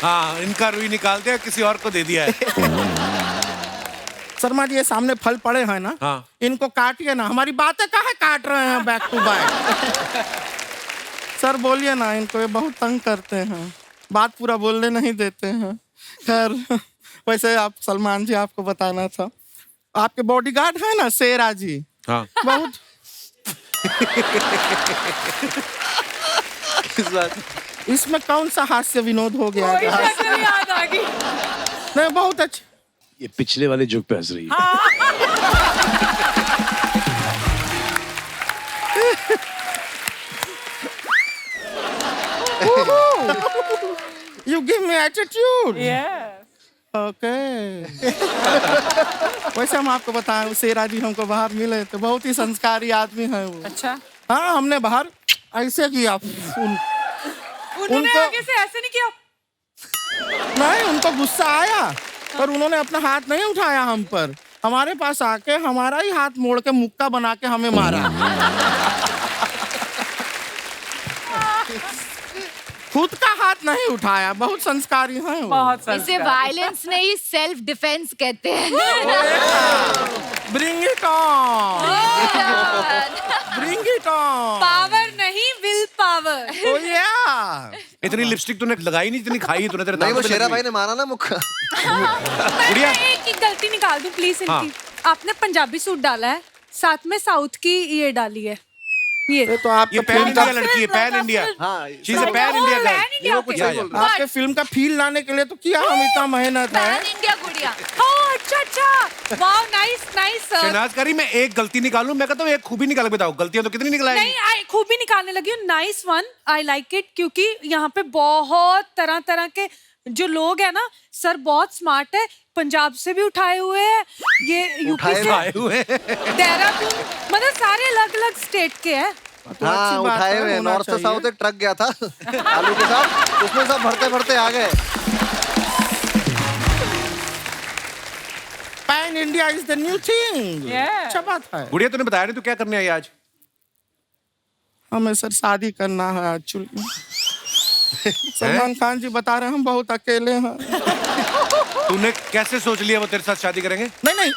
हाँ, इनका रुई निकाल दिया, किसी और को दे दिया है। शर्मा जी, ये सामने फल पड़े हैं ना, हाँ। इनको काटिए ना। हमारी बातें काहे काट रहे हैं बैक टू बैक? सर बोलिए ना इनको, ये बहुत तंग करते हैं, बात पूरा बोलने नहीं देते हैं। खैर, वैसे आप सलमान जी, आपको बताना था, आपके बॉडीगार्ड है ना शेरा जी, हाँ। बहुत इसमें कौन सा हास्य विनोद हो गया है? याद आ गई। नहीं, बहुत अच्छा। ये पिछले वाले जोक पे हंस रही है। You give me attitude. Yes. Okay. वैसे हम आपको बताएं, शेरा जी हमको बाहर मिले तो बहुत ही संस्कारी आदमी है वो। अच्छा। हाँ, हमने बाहर ऐसे किया। उन्होंने आगे से ऐसे नहीं किया। नहीं, उनको गुस्सा आया पर उन्होंने अपना हाथ नहीं उठाया हम पर, हमारे पास आके हमारा ही हाथ मोड़ के मुक्का बना के हमें मारा। खुद का हाथ नहीं उठाया, बहुत संस्कारी है वो। बहुत इसे वायलेंस नहीं, सेल्फ डिफेंस कहते हैं। Bring it on, bring it on. Power नहीं, विल पावर। Oh yeah. इतनी लिपस्टिक तूने लगाई नहीं, इतनी खाई तूने, तेरे नहीं, वो दांत पे शेरा लगी। भाई ने मारा ना मुक्का। गुड़िया, मैं एक ही गलती निकाल दूं प्लीज इनकी। हाँ। आपने पंजाबी सूट डाला है, साथ में साउथ की ये डाली है। ये तो आप ये पैन इंडिया लड़की है, पैन इंडिया। हाँ, she is a pan India girl. वो कुछ आपके फिल्म का फील लाने के लिए तो किया हम इतना मेहनत है। पैन इंडिया गुड़िया। अच्छा अच्छा, वाओ, नाइस नाइस। शहनाज करी, मैं एक गलती निकालूं, मैं कहता हूँ एक खूबी निकाल के बताओ, गलतियां तो कितनी निकलाएंगी? नहीं, खूबी निकालने लगी हूँ। Nice one, I like it, क्योंकि यहाँ पे बहुत तरह तरह के जो लोग हैं ना, सर बहुत स्मार्ट है, पंजाब से भी उठाए हुए हैं, ये यूपी से आए हुए। देहरादून, मतलब सारे अलग अलग स्टेट के हैं। हाँ, उठाए हुए नॉर्थ से साउथ एक ट्रक गया था आलू के साथ, उसमें सब भरते भरते आ गए। Pan India is the new thing. अच्छा बात है। गुड़िया, तूने बताया नहीं तू क्या करने आई आज? हमें सर शादी करना है एक्चुअली। सलमान खान जी बता रहे हैं हम बहुत अकेले हैं। तूने कैसे सोच लिया वो तेरे साथ शादी करेंगे? नहीं,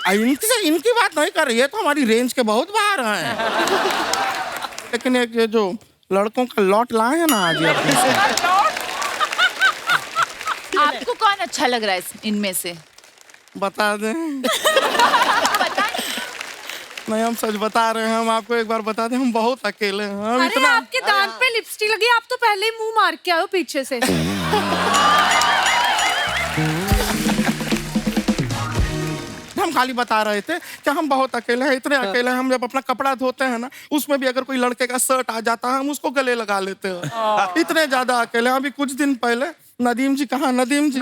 इनकी बात नहीं कर रही है, तो हमारी रेंज के बहुत बाहर हैं। लेकिन एक ये जो लड़कों का लॉट लाए हैं ना आज अपने से। आपको कौन अच्छा लग रहा है इनमें से? बता दें? नहीं, हम सच बता रहे हैं, हम आपको एक बार बता दें, हम बहुत अकेले हैं। हम अरे आपके दांत पे लिपस्टिक लगी, आप तो पहले ही मुंह मार के आए हो पीछे से। हम खाली बता रहे थे कि हम बहुत अकेले हैं, इतने अकेले हैं, हम जब अपना कपड़ा धोते हैं ना, उसमें भी अगर कोई लड़के का शर्ट आ जाता है, हम उसको गले लगा लेते हैं। इतने ज्यादा अकेले हैं। अभी कुछ दिन पहले नदीम जी, कहाँ नदीम जी,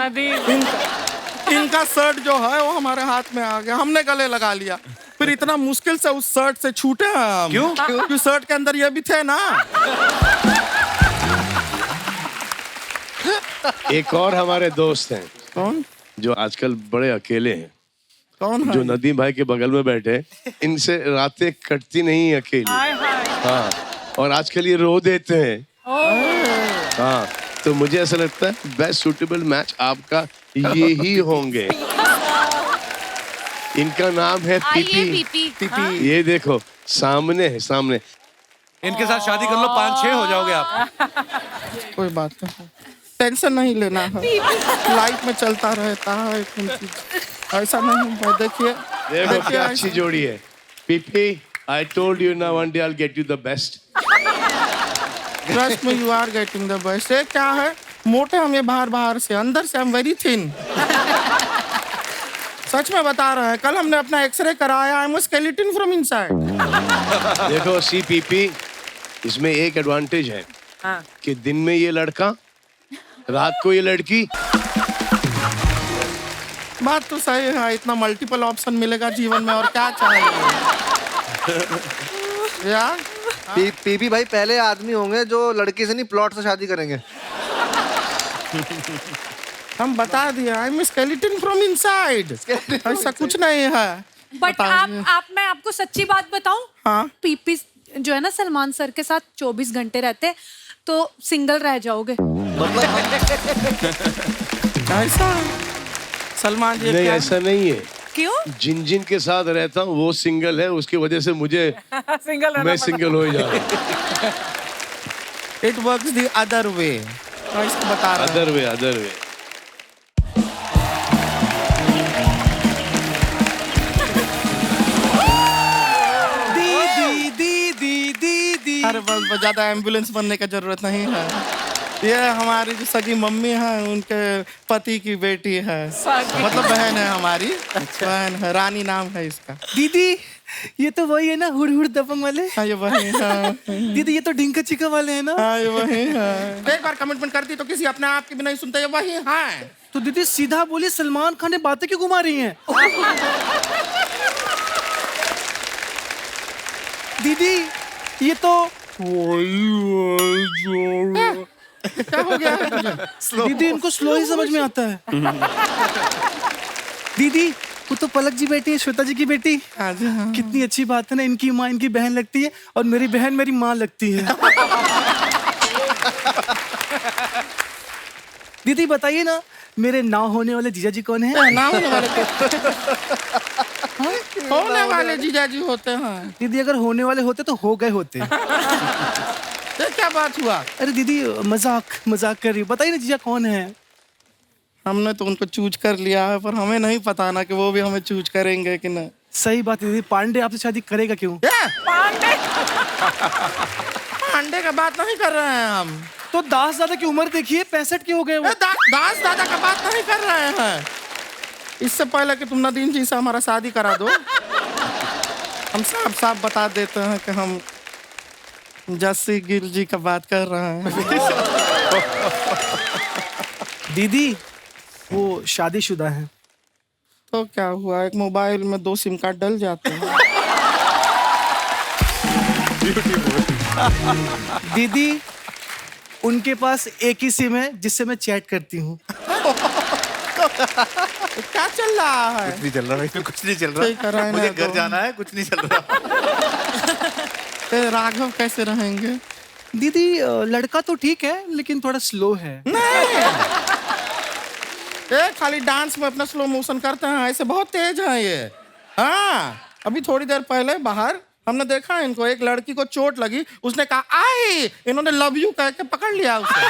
इनका शर्ट जो है वो हमारे हाथ में आ गया, हमने गले लगा लिया, फिर इतना मुश्किल से उस शर्ट से छूटे हम। क्यों? क्योंकि शर्ट के अंदर ये भी थे ना। एक और हमारे दोस्त हैं। कौन? जो आजकल बड़े अकेले हैं। कौन है? जो नदीम भाई के बगल में बैठे, इनसे रातें कटती नहीं अकेली। हाँ, और आजकल ये रो देते हैं। हाँ, तो मुझे ऐसा लगता है बेस्ट सूटेबल मैच आपका ये ही होंगे। इनका नाम है पीपी। पीपी। ये देखो सामने है, सामने। इनके साथ शादी कर लो, 5-6 हो जाओगे आप। कोई बात नहीं, टेंशन नहीं लेना है, लाइफ में चलता रहता है, ऐसा नहीं है। देखिए देखो क्या अच्छी जोड़ी है। PP I told you now one day I'll get you the best. Trust me you are getting the best. ये क्या है, मोटे हम ये बाहर से, अंदर से हम वेरी थिन। सच में बता रहे हैं, कल हमने अपना एक्सरे कराया, I am a skeleton from inside. देखो CPP, इसमें एक एडवांटेज है कि दिन में ये लड़का, रात को ये लड़की। बात तो सही है, इतना मल्टीपल ऑप्शन मिलेगा जीवन में और क्या चाहिए। यार पीपी भाई पहले आदमी होंगे जो लड़की से नहीं प्लॉट से शादी करेंगे। हम बता दिया, I am skeleton from inside, ऐसा कुछ नहीं है। बट आप मैं आपको सच्ची बात बताऊं, हाँ? पीपी जो है ना सलमान सर के साथ 24 घंटे रहते तो सिंगल रह जाओगे। ऐसा सलमान जी नहीं, ऐसा नहीं है। क्यों? जिन जिन के साथ रहता हूँ वो सिंगल है, उसकी वजह से मुझे मैं सिंगल हो जा रहा हूँ। It works the other way, इसको बता रहा अदर वे, अदर वे। अरे बस ज्यादा एम्बुलेंस बनने का जरूरत नहीं है। ये हमारी जो सगी मम्मी है उनके पति की बेटी है, मतलब बहन है हमारी। बहन है, रानी नाम है इसका। दीदी ये तो वही है ना, हुड़ हुड़ दबंग वाले? हाँ ये वही है। दीदी ये तो ढिंका चिका वाले है ना? हाँ ये वही है। एक बार कमिटमेंट करती तो किसी अपने आप की भी नहीं सुनते, ये वही है। तो दीदी सीधा बोलिए, सलमान खान ने बातें क्यों घुमा रही हैं? दीदी ये तो क्या हो गया है तुझे? दीदी इनको स्लो ही समझ में आता है। दीदी वो तो पलक जी बेटी है, श्वेता जी की बेटी। हाँ जी, हाँ। कितनी अच्छी बात है ना, इनकी माँ इनकी बहन लगती है और मेरी बहन मेरी माँ लगती है। दीदी बताइए ना, मेरे ना होने वाले जीजा जी कौन है? ना होने वाले होने वाले जीजा जी होते हैं। दीदी अगर होने वाले होते तो हो गए होते। ये क्या बात हुआ? अरे दीदी मजाक कर रही, बताइए ना जीजा कौन है? हमने तो उनको चूज कर लिया है, पर हमें नहीं पता ना कि वो भी हमें चूज करेंगे कि नहीं। सही बात है दीदी, पांडे आपसे शादी करेगा क्यों? पांडे का बात नहीं कर रहे हैं हम। तो दास दादा की उम्र देखिए, 65 के हो गए वो। दास दादा का बात नहीं कर रहे हैं। इससे पहले कि तुम नदीम जी से हमारा शादी करा दो, हम साफ साफ बता देते हैं कि हम जस्सी गिल जी का बात कर रहे हैं। दीदी वो शादीशुदा है। तो क्या हुआ, एक मोबाइल में 2 सिम कार्ड डल जाते हैं। दीदी उनके पास एक ही सिम है जिससे मैं चैट करती हूँ। क्या चल रहा है? कुछ नहीं चल रहा भाई, कुछ नहीं चल रहा। मुझे घर जाना है, कुछ नहीं चल रहा। राघव कैसे रहेंगे? दीदी लड़का तो ठीक है लेकिन थोड़ा स्लो है। ये खाली डांस में अपना स्लो मोशन करते हैं, ऐसे बहुत तेज है ये। हाँ अभी थोड़ी देर पहले बाहर हमने देखा इनको, एक लड़की को चोट लगी, उसने कहा आई, इन्होंने लव यू कह के पकड़ लिया उसे।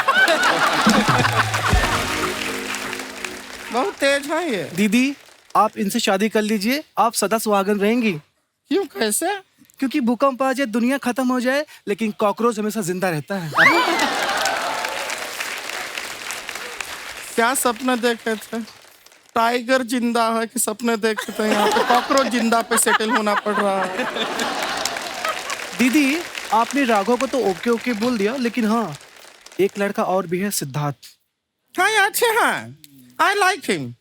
बहुत तेज है ये। दीदी आप इनसे शादी कर लीजिए, आप सदा सुहागन रहेंगी। क्यों, कैसे? क्योंकि भूकंप आ जाए, दुनिया खत्म हो जाए, लेकिन कॉकरोच हमेशा जिंदा रहता है। क्या सपने देखे थे? टाइगर जिंदा है कि सपने देखे थे? यहाँ पे कॉकरोच जिंदा पे सेटल होना पड़ रहा है। दीदी आपने राघव को तो ओके ओके बोल दिया, लेकिन हाँ एक लड़का और भी है, सिद्धार्थ। हाँ ये अच्छे हैं, आई लाइक हिम।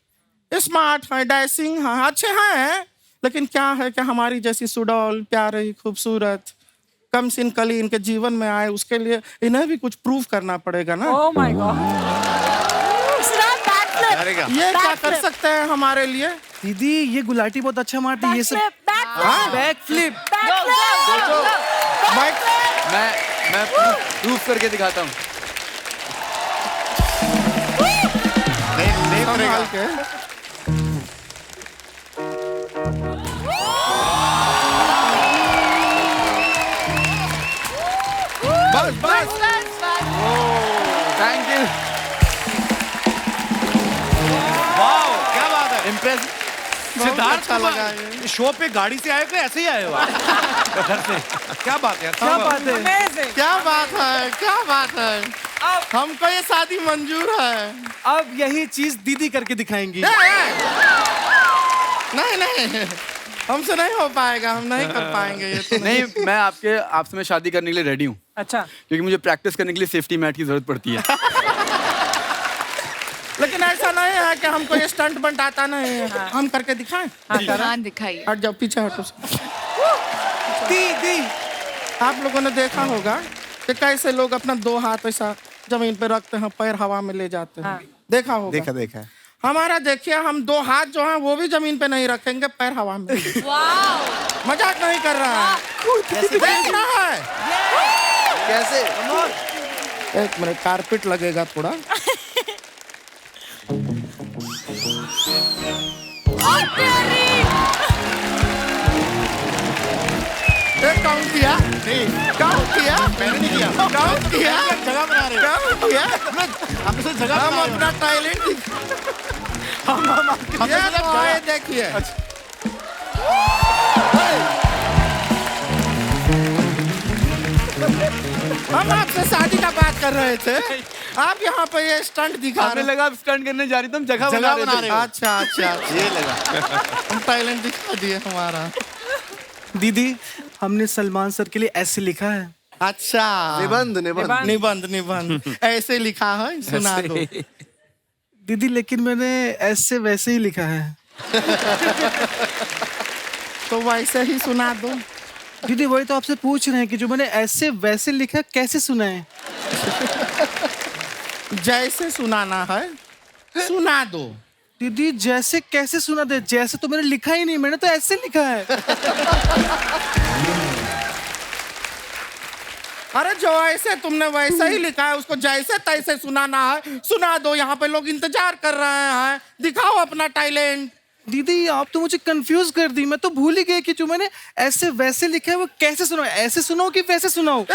स्मार्ट है, डैशिंग है, अच्छे हैं, लेकिन क्या है कि हमारी जैसी सुडौल, प्यारी, खूबसूरत, कम सिन कली इनके जीवन में आए, उसके लिए इन्हें भी कुछ प्रूव करना पड़ेगा ना। ओह माय गॉड, ये क्या कर सकते हैं हमारे लिए? दीदी ये गुलाटी बहुत अच्छा मारती है, ये सब बैक फ्लिप। मैं प्रूफ करके दिखाता हूँ। नहीं संभाल के। बस थैंक यू। वाओ क्या बात है, इम्प्रेस। सिद्धार्थ अच्छा लगा कुमार शो पे गाड़ी से आए हो कि ऐसे ही आए हो आप? घर से? क्या बात है यार, क्या बात है? क्या बात है, क्या बात है। हमको ये शादी मंजूर है। अब यही चीज दीदी करके दिखाएंगी। नहीं नहीं, हमसे नहीं हो पाएगा, हम नहीं कर पाएंगे ये तो नहीं, मैं आपसे मैं शादी करने के लिए रेडी हूँ। अच्छा, क्योंकि मुझे प्रैक्टिस करने के लिए सेफ्टी मैट की जरूरत पड़ती है। लेकिन ऐसा नहीं है कि हमको ये स्टंट बंट आता नहीं है। हम करके दिखाएं? हाँ दिखाइए। हट जाओ, पीछे हटो। दी आप लोगों ने देखा होगा कि कैसे लोग अपना 2 हाथ ऐसा जमीन पे रखते हैं, पैर हवा में ले जाते हैं। देखा होगा? देखा। हमारा देखिए, हम 2 हाथ जो हैं वो भी जमीन पे नहीं रखेंगे, पैर हवा में। मजाक नहीं कर रहा है, देखना है। कैसे? एक मिनट, कारपेट लगेगा थोड़ा। काउंट किया? काउंट किया? मैंने नहीं किया। काउंट किया? जगह बना रहे हो। काउंट किया? हम अपना टैलेंट ये तो है, देखिए। हम आपसे शादी का बात कर रहे थे, आप यहाँ पे ये स्टंट दिखा रहे। लगा आप स्टंट करने जा रही, तुम जगह बना रहे हो। अच्छा, ये लगा। हम टैलेंट दिखा दिए हमारा। दीदी, हमने सलमान सर के लिए ऐसे लिखा है। अच्छा, निबंध ऐसे लिखा है, सुना दो। दीदी, लेकिन मैंने ऐसे वैसे ही लिखा है। तो वैसे ही सुना दो। दीदी, वही तो आपसे पूछ रहे हैं कि जो मैंने ऐसे वैसे लिखा कैसे सुनाए? जैसे सुनाना है सुना दो। दीदी, जैसे कैसे सुना दे? जैसे तो मैंने लिखा ही नहीं, मैंने तो ऐसे लिखा है। अरे जो ऐसे तुमने वैसे ही लिखा है, उसको जैसे तैसे सुनाना है, सुना दो। यहाँ पे लोग इंतजार कर रहे हैं, दिखाओ अपना टैलेंट। दीदी, आप तो मुझे कंफ्यूज कर दी। मैं तो भूल ही गई कि जो मैंने ऐसे वैसे लिखा है वो कैसे सुनाओ? ऐसे सुनाओ कि वैसे सुनाओ?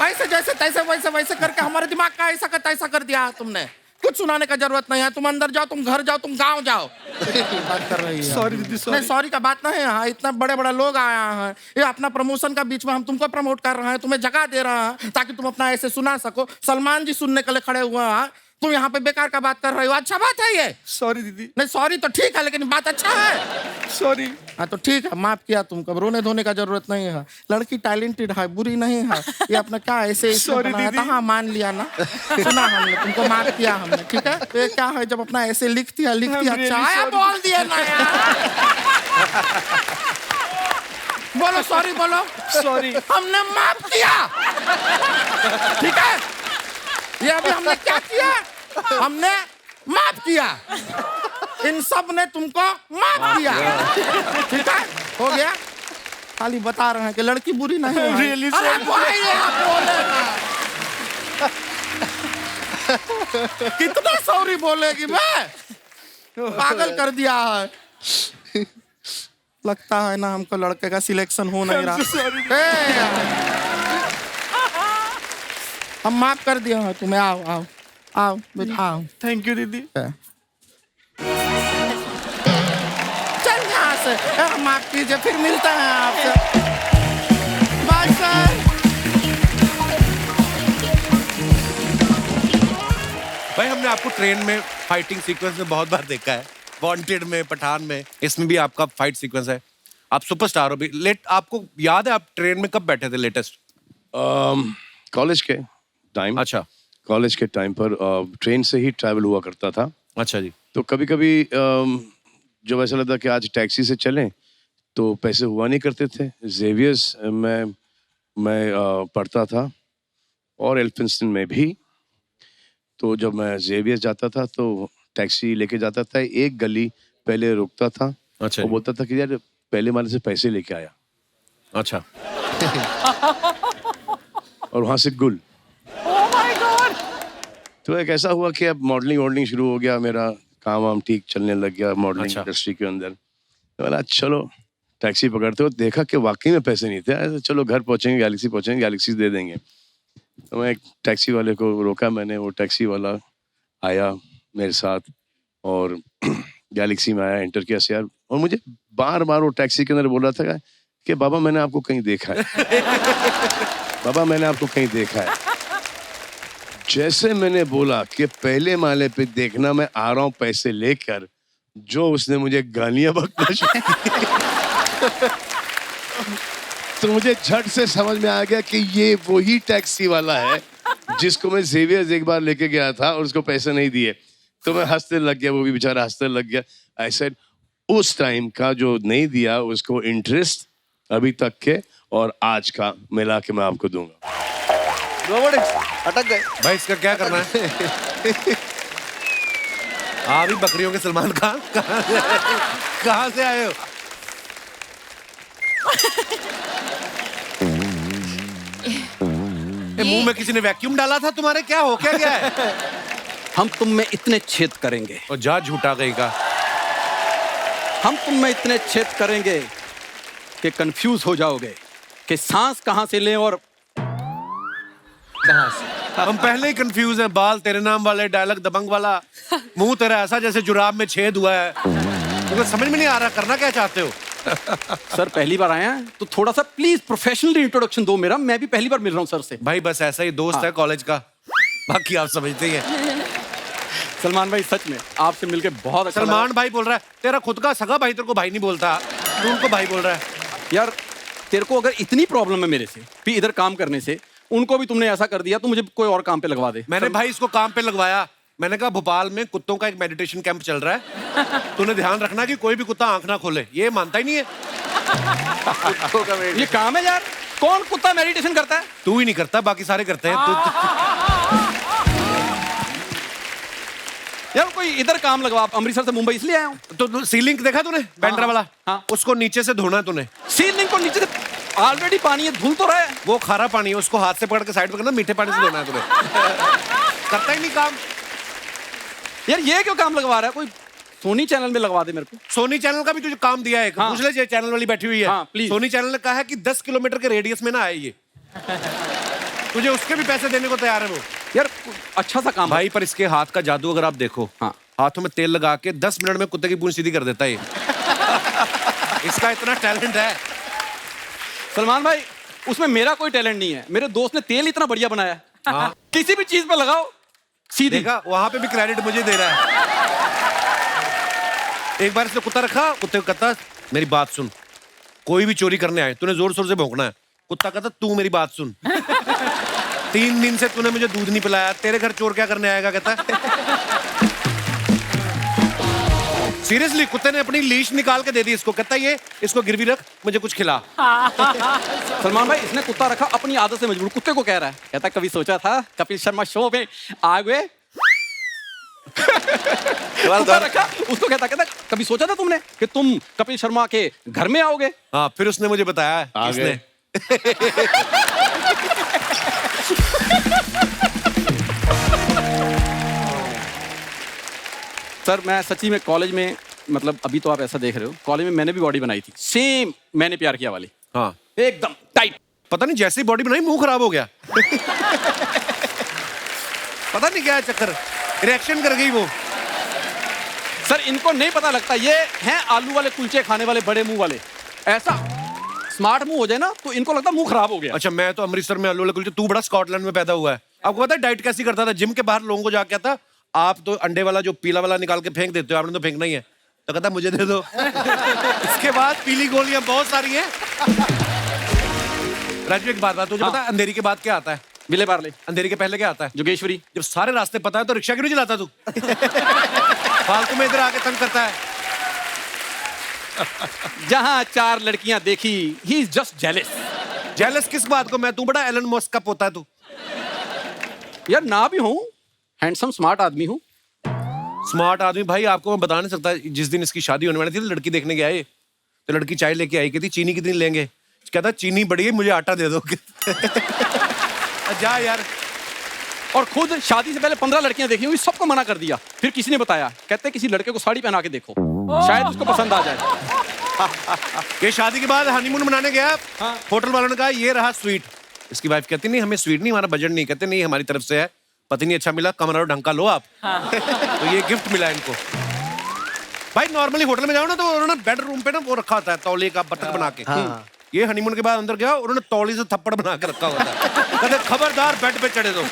ऐसे जैसे तैसे वैसे वैसे करके हमारे दिमाग का ऐसा का तैसा कर दिया तुमने। कुछ सुनाने का जरूरत नहीं है। तुम अंदर जाओ, तुम घर जाओ, तुम गांव जाओ। बात कर रही है। सॉरी दीदी, नहीं, सॉरी का बात नहीं है। इतना बड़े बड़े लोग आया हैं, ये अपना प्रमोशन का बीच में हम तुमको प्रमोट कर रहे हैं, तुम्हें जगह दे रहे हैं ताकि तुम अपना ऐसे सुना सको। सलमान जी सुनने के लिए खड़े हुए हैं, तुम यहाँ पे बेकार का बात कर रहे हो। अच्छा बात है ये? सॉरी दीदी। नहीं, सॉरी तो ठीक है, लेकिन बात अच्छा है। सॉरी। हाँ तो ठीक है, माफ किया तुमको। रोने धोने का जरूरत नहीं है। लड़की टैलेंटेड है, बुरी नहीं है। ये अपना क्या ऐसे Sorry, बनाया था? हाँ, मान लिया ना, सुना हमने, तुमको माफ किया हमने, ठीक है। तो ये क्या है, जब अपना ऐसे लिखती है अच्छा आया, बोल दिया ना यार। बोलो सॉरी, बोलो सॉरी। हमने माफ किया, ठीक है। ये अभी हमने क्या किया? हमने माफ किया। इन सब ने तुमको माफ किया, ठीक है, हो गया। खाली बता रहे हैं कि लड़की बुरी नहीं है। Really अरे भाई, आप बोलेगा। कितना सॉरी बोलेगी मैं? पागल कर दिया है। लगता है ना हमको लड़के का सिलेक्शन हो नहीं रहा। हम माफ कर दिए हैं तुम्हें। आओ आओ आओ बेटा, आओ। थैंक यू दीदी। चल यहाँ से, माफ कीजिए, फिर मिलते हैं आपसे। Bye sir. भाई, हमने आपको ट्रेन में फाइटिंग सीक्वेंस में बहुत बार देखा है। वांटेड में, पठान में, इसमें भी आपका फाइट सीक्वेंस है। आप सुपरस्टार हो भी। आपको याद है आप ट्रेन में कब बैठे थे लेटेस्ट? कॉलेज के टाइम। अच्छा। कॉलेज के टाइम पर ट्रेन से ही ट्रैवल हुआ करता था। अच्छा जी। तो कभी कभी जब ऐसा लगता कि आज टैक्सी से चलें तो पैसे हुआ नहीं करते थे। जेवियर्स में मैं पढ़ता था और एल्फिंस्टन में भी। तो जब मैं जेवियर्स जाता था तो टैक्सी लेके जाता था, एक गली पहले रुकता था। अच्छा। वो बोलता था कि यार पहले वाले से पैसे लेके आया। अच्छा। और वहां से गुल। तो एक ऐसा हुआ कि अब मॉडलिंग शुरू हो गया, मेरा काम वाम ठीक चलने लग गया मॉडलिंग इंडस्ट्री के अंदर। तो बोला चलो टैक्सी पकड़ते हो, देखा कि वाकई में पैसे नहीं थे। ऐसे चलो घर पहुंचेंगे, गैलेक्सी पहुंचेंगे, गैलेक्सी दे देंगे। तो मैं एक टैक्सी वाले को रोका मैंने। वो टैक्सी वाला आया मेरे साथ, और गैलेक्सी में आया, एंटर किया यार, और मुझे बार बार वो टैक्सी के अंदर बोल रहा था कि बाबा मैंने आपको कहीं देखा है, बाबा मैंने आपको कहीं देखा है। जैसे मैंने बोला कि पहले माले पे देखना, मैं आ रहा हूँ पैसे लेकर, जो उसने मुझे गालियां बकना शुरू की। तो मुझे झट से समझ में आ गया कि ये वही टैक्सी वाला है जिसको मैं जेवियर्स एक बार लेके गया था और उसको पैसे नहीं दिए। तो मैं हंसने लग गया, वो भी बेचारा हंसने लग गया। आई सेड उस टाइम का जो नहीं दिया उसको इंटरेस्ट अभी तक के और आज का मिला के मैं आपको दूंगा। अटक गए भाई, इसका क्या करना है? आप भी बकरियों के सलमान खान कहाँ से आए हो? मुंह में किसी ने वैक्यूम डाला था तुम्हारे? क्या हो क्या गया है? हम तुम में इतने छेद करेंगे, और जा झूठा गई का। हम तुम में इतने छेद करेंगे कि कंफ्यूज हो जाओगे कि सांस कहां से लें और कहां से। हम पहले ही कंफ्यूज हैं। बाल तेरे नाम वाले, डायलॉग दबंग वाला, मुंह तेरा ऐसा जैसे जुराब में छेद हुआ है। तो समझ में नहीं आ रहा करना क्या चाहते हो। सर पहली बार आया हैं तो थोड़ा सा प्लीज प्रोफेशनल इंट्रोडक्शन दो मेरा, मैं भी पहली बार मिल रहा हूँ सर से। भाई बस ऐसा ही दोस्त है कॉलेज का, बाकी आप समझते ही हैं। सलमान भाई सच में आपसे मिलके बहुत अच्छा लगा। सलमान भाई बोल रहा है, तेरा खुद का सगा भाई तेरे को भाई नहीं बोलता, तू उनको भाई बोल रहा है। यार तेरे को अगर इतनी प्रॉब्लम है मेरे से भी इधर काम करने से, उनको भी तुमने ऐसा कर दिया तो मुझे कोई और काम पे लगवा दे। मैंने भाई इसको काम पे लगवाया। मैंने कहा भोपाल में कुत्तों का एक मेडिटेशन कैंप चल रहा है, तूने ध्यान रखना कि कोई भी कुत्ता आंख ना खोले। ये मानता ही नहीं है। ये काम है यार, कौन कुत्ता मेडिटेशन करता है? तू ही नहीं करता, बाकी सारे करते हैं। यार कोई इधर काम लगवा। अमृतसर से मुंबई इसलिए आया हूँ। तो सीलिंग देखा तूने बैंड्रा वाला? हाँ। उसको नीचे से धोना तूने। सीलिंग को नीचे से ऑलरेडी पानी है, धुल तो रहा है। वो खारा पानी है, उसको हाथ से पकड़ के साइड पे करना, मीठे पानी से धोना है तुम्हें। करता ही नहीं काम। यार ये क्यों काम लगवा रहा है? कोई सोनी चैनल में लगवा दे मेरे को। सोनी चैनल का भी तुझे काम दिया है। हाँ। पूछ ले, चैनल वाली बैठी हुई है। हाँ, प्लीज। सोनी चैनल ने कहा है कि 10 किलोमीटर के रेडियस में ना आए ये। तुझे उसके भी पैसे देने को तैयार है वो। यार अच्छा सा काम भाई, पर इसके हाथ का जादू अगर आप देखो, हाँ, हाथों में तेल लगा के 10 मिनट में कुत्ते की पूंछ सीधी कर देता है ये। इसका इतना टैलेंट है। सलमान भाई उसमें मेरा कोई टैलेंट नहीं है, मेरे दोस्त ने तेल इतना बढ़िया बनाया है। हाँ। किसी भी चीज पे लगाओ सीधी। देखा, वहां पे भी क्रेडिट मुझे दे रहा है। एक बार इसने कुत्ता रखा, कुत्ते को कहता मेरी बात सुन, कोई भी चोरी करने आए तूने जोर शोर से भौंकना है। कुत्ता कहता तू मेरी बात सुन, 3 दिन से तूने मुझे दूध नहीं पिलाया, तेरे घर चोर क्या करने आएगा? कहता है सीरियसली, कुत्ते ने अपनी लीश निकाल के दे दी इसको। कहता ये इसको गिरवी रख, मुझे कुछ खिला। सलमान भाई इसने कुत्ता रखा अपनी आदत से मजबूर, कुत्ते को कह रहा है, कहता कभी सोचा था कपिल शर्मा शो में आगे कुत्ता रखा, उसको कहता कभी सोचा था तुमने कि तुम कपिल शर्मा के घर में आओगे? हाँ, फिर उसने मुझे बताया किसने। सर मैं सच्ची में कॉलेज में, मतलब अभी तो आप ऐसा देख रहे हो, कॉलेज में मैंने भी बॉडी बनाई थी, सेम मैंने प्यार किया वाली। हाँ, एकदम टाइट। पता नहीं जैसी बॉडी बनाई मुंह खराब हो गया। पता नहीं क्या है चक्कर, रिएक्शन कर गई वो। सर इनको नहीं पता लगता, ये हैं आलू वाले कुलचे खाने वाले बड़े मुंह वाले। ऐसा स्मार्ट मुंह हो जाए ना तो इनको लगता मुंह खराब हो गया। अच्छा, मैं तो अमृतसर में आलू वाले कुलचे, तू बड़ा स्कॉटलैंड में पैदा हुआ है। आपको पता है डाइट कैसी करता था? जिम के बाहर लोगों को जाके कहता, आप तो अंडे वाला जो पीला वाला निकाल के फेंक देते हो, आपने तो फेंकना ही है। तो कहता मुझे दे दो। इसके बाद पीली गोलियां बहुत सारी हैं। राजू एक बात तुझे पता है अंधेरी के बाद क्या आता है? विले पार्ले। अंधेरी के पहले क्या आता है? जोगेश्वरी। जब सारे रास्ते पता है तो रिक्शा क्यों नहीं चलाता तू? फालतू में इधर आके तंग करता है। जहां 4 लड़कियां देखी, he is just jealous. Jealous किस बात को? मैं तू बड़ा एलन मस्क का पोता है तू। यार ना भी हूं, हैंडसम स्मार्ट आदमी हूं। स्मार्ट आदमी भाई आपको मैं बता नहीं सकता। जिस दिन इसकी शादी होने वाली थी लड़की देखने गए आए, तो लड़की चाय लेके आई, कहती चीनी कितनी लेंगे? कहता चीनी बढ़ी है, मुझे आटा दे दो। जा यार। और खुद शादी से पहले 15 लड़कियां देखी हुई, सबको मना कर दिया। फिर किसी ने बताया, कहते किसी लड़के को साड़ी पहना के देखो, शायद उसको पसंद आ जाए। ये शादी के बाद हनीमून मनाने गया, होटल वालों ने कहा ये रहा स्वीट। इसकी वाइफ कहती नहीं हमें स्वीट नहीं, हमारा बजट नहीं। कहते नहीं हमारी तरफ से है, पति नहीं अच्छा मिला, कमरा ढंग का लो आप। तो ये गिफ्ट मिला इनको। भाई नॉर्मली होटल में जाओ ना तो उन्होंने बेडरूम पे ना वो रखा होता है तौलिए का बतख बना के। ये हनीमून के बाद अंदर गया उन्होंने तौली से थप्पड़ बना के रखा होता है, कहते खबरदार बेड पे चढ़े दो।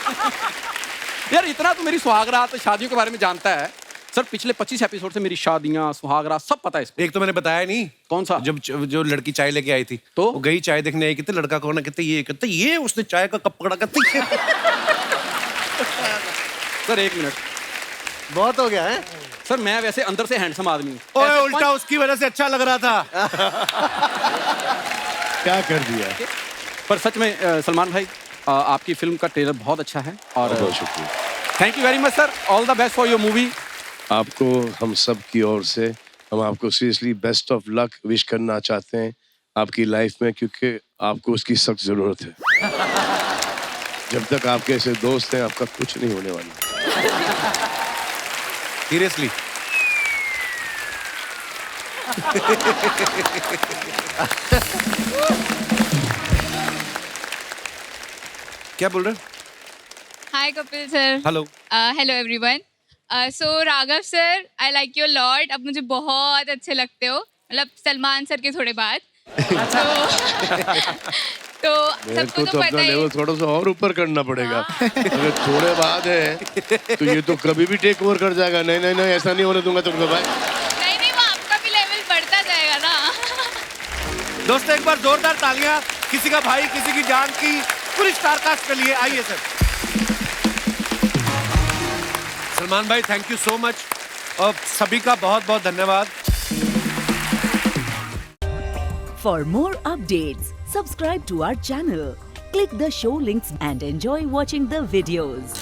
यार इतना तो मेरी सुहागरात शादियों के बारे में जानता है सर। पिछले 25 एपिसोड से मेरी शादियां सुहागरात सब पता है इसको। एक तो मैंने बताया नहीं। कौन सा? जब जो लड़की चाय लेके आई थी तो वो गई चाय देखने आई, कहते लड़का कौन है, कहते ये उसने चाय का कप पकड़ा, कहते सर 1 मिनट बहुत हो गया है सर। मैं वैसे अंदर से हैंडसम आदमी हूँ। ओए उल्टा उसकी वजह से अच्छा लग रहा था। क्या कर दिया। पर सच में सलमान भाई आपकी फिल्म का ट्रेलर बहुत अच्छा है और बहुत शुक्रिया। Thank you very much sir. All the best for your movie. आपको हम सब की ओर से हम आपको seriously best of luck wish करना चाहते हैं आपकी लाइफ में, क्योंकि आपको उसकी सख्त जरूरत है। जब तक आपके ऐसे दोस्त हैं आपका कुछ नहीं होने वाला। सीरियसली। क्या बोल रहे हो? Hi Kapil sir. Hello. Hello everyone. So Raghav sir, I like you a lot. अब मुझे बहुत अच्छे लगते हो, मतलब सलमान सर के थोड़े बाद। तो सबको तो अपना पता ही। लेवल थोड़ा सा और ऊपर करना पड़ेगा। अगर थोड़े बाद है तो ये तो कभी भी टेक ओवर कर जाएगा। नहीं नहीं नहीं ऐसा नहीं होने दूंगा तुमको भाई। नहीं नहीं वो आपका भी लेवल बढ़ता जाएगा ना। दोस्तों एक बार जोरदार तालियां किसी का भाई किसी की जान की पूरी स्टार कास्ट के लिए। आइए सर। सलमान भाई थैंक यू सो मच और सभी का बहुत बहुत धन्यवाद। For more updates, subscribe to our channel, click the show links and enjoy watching the videos.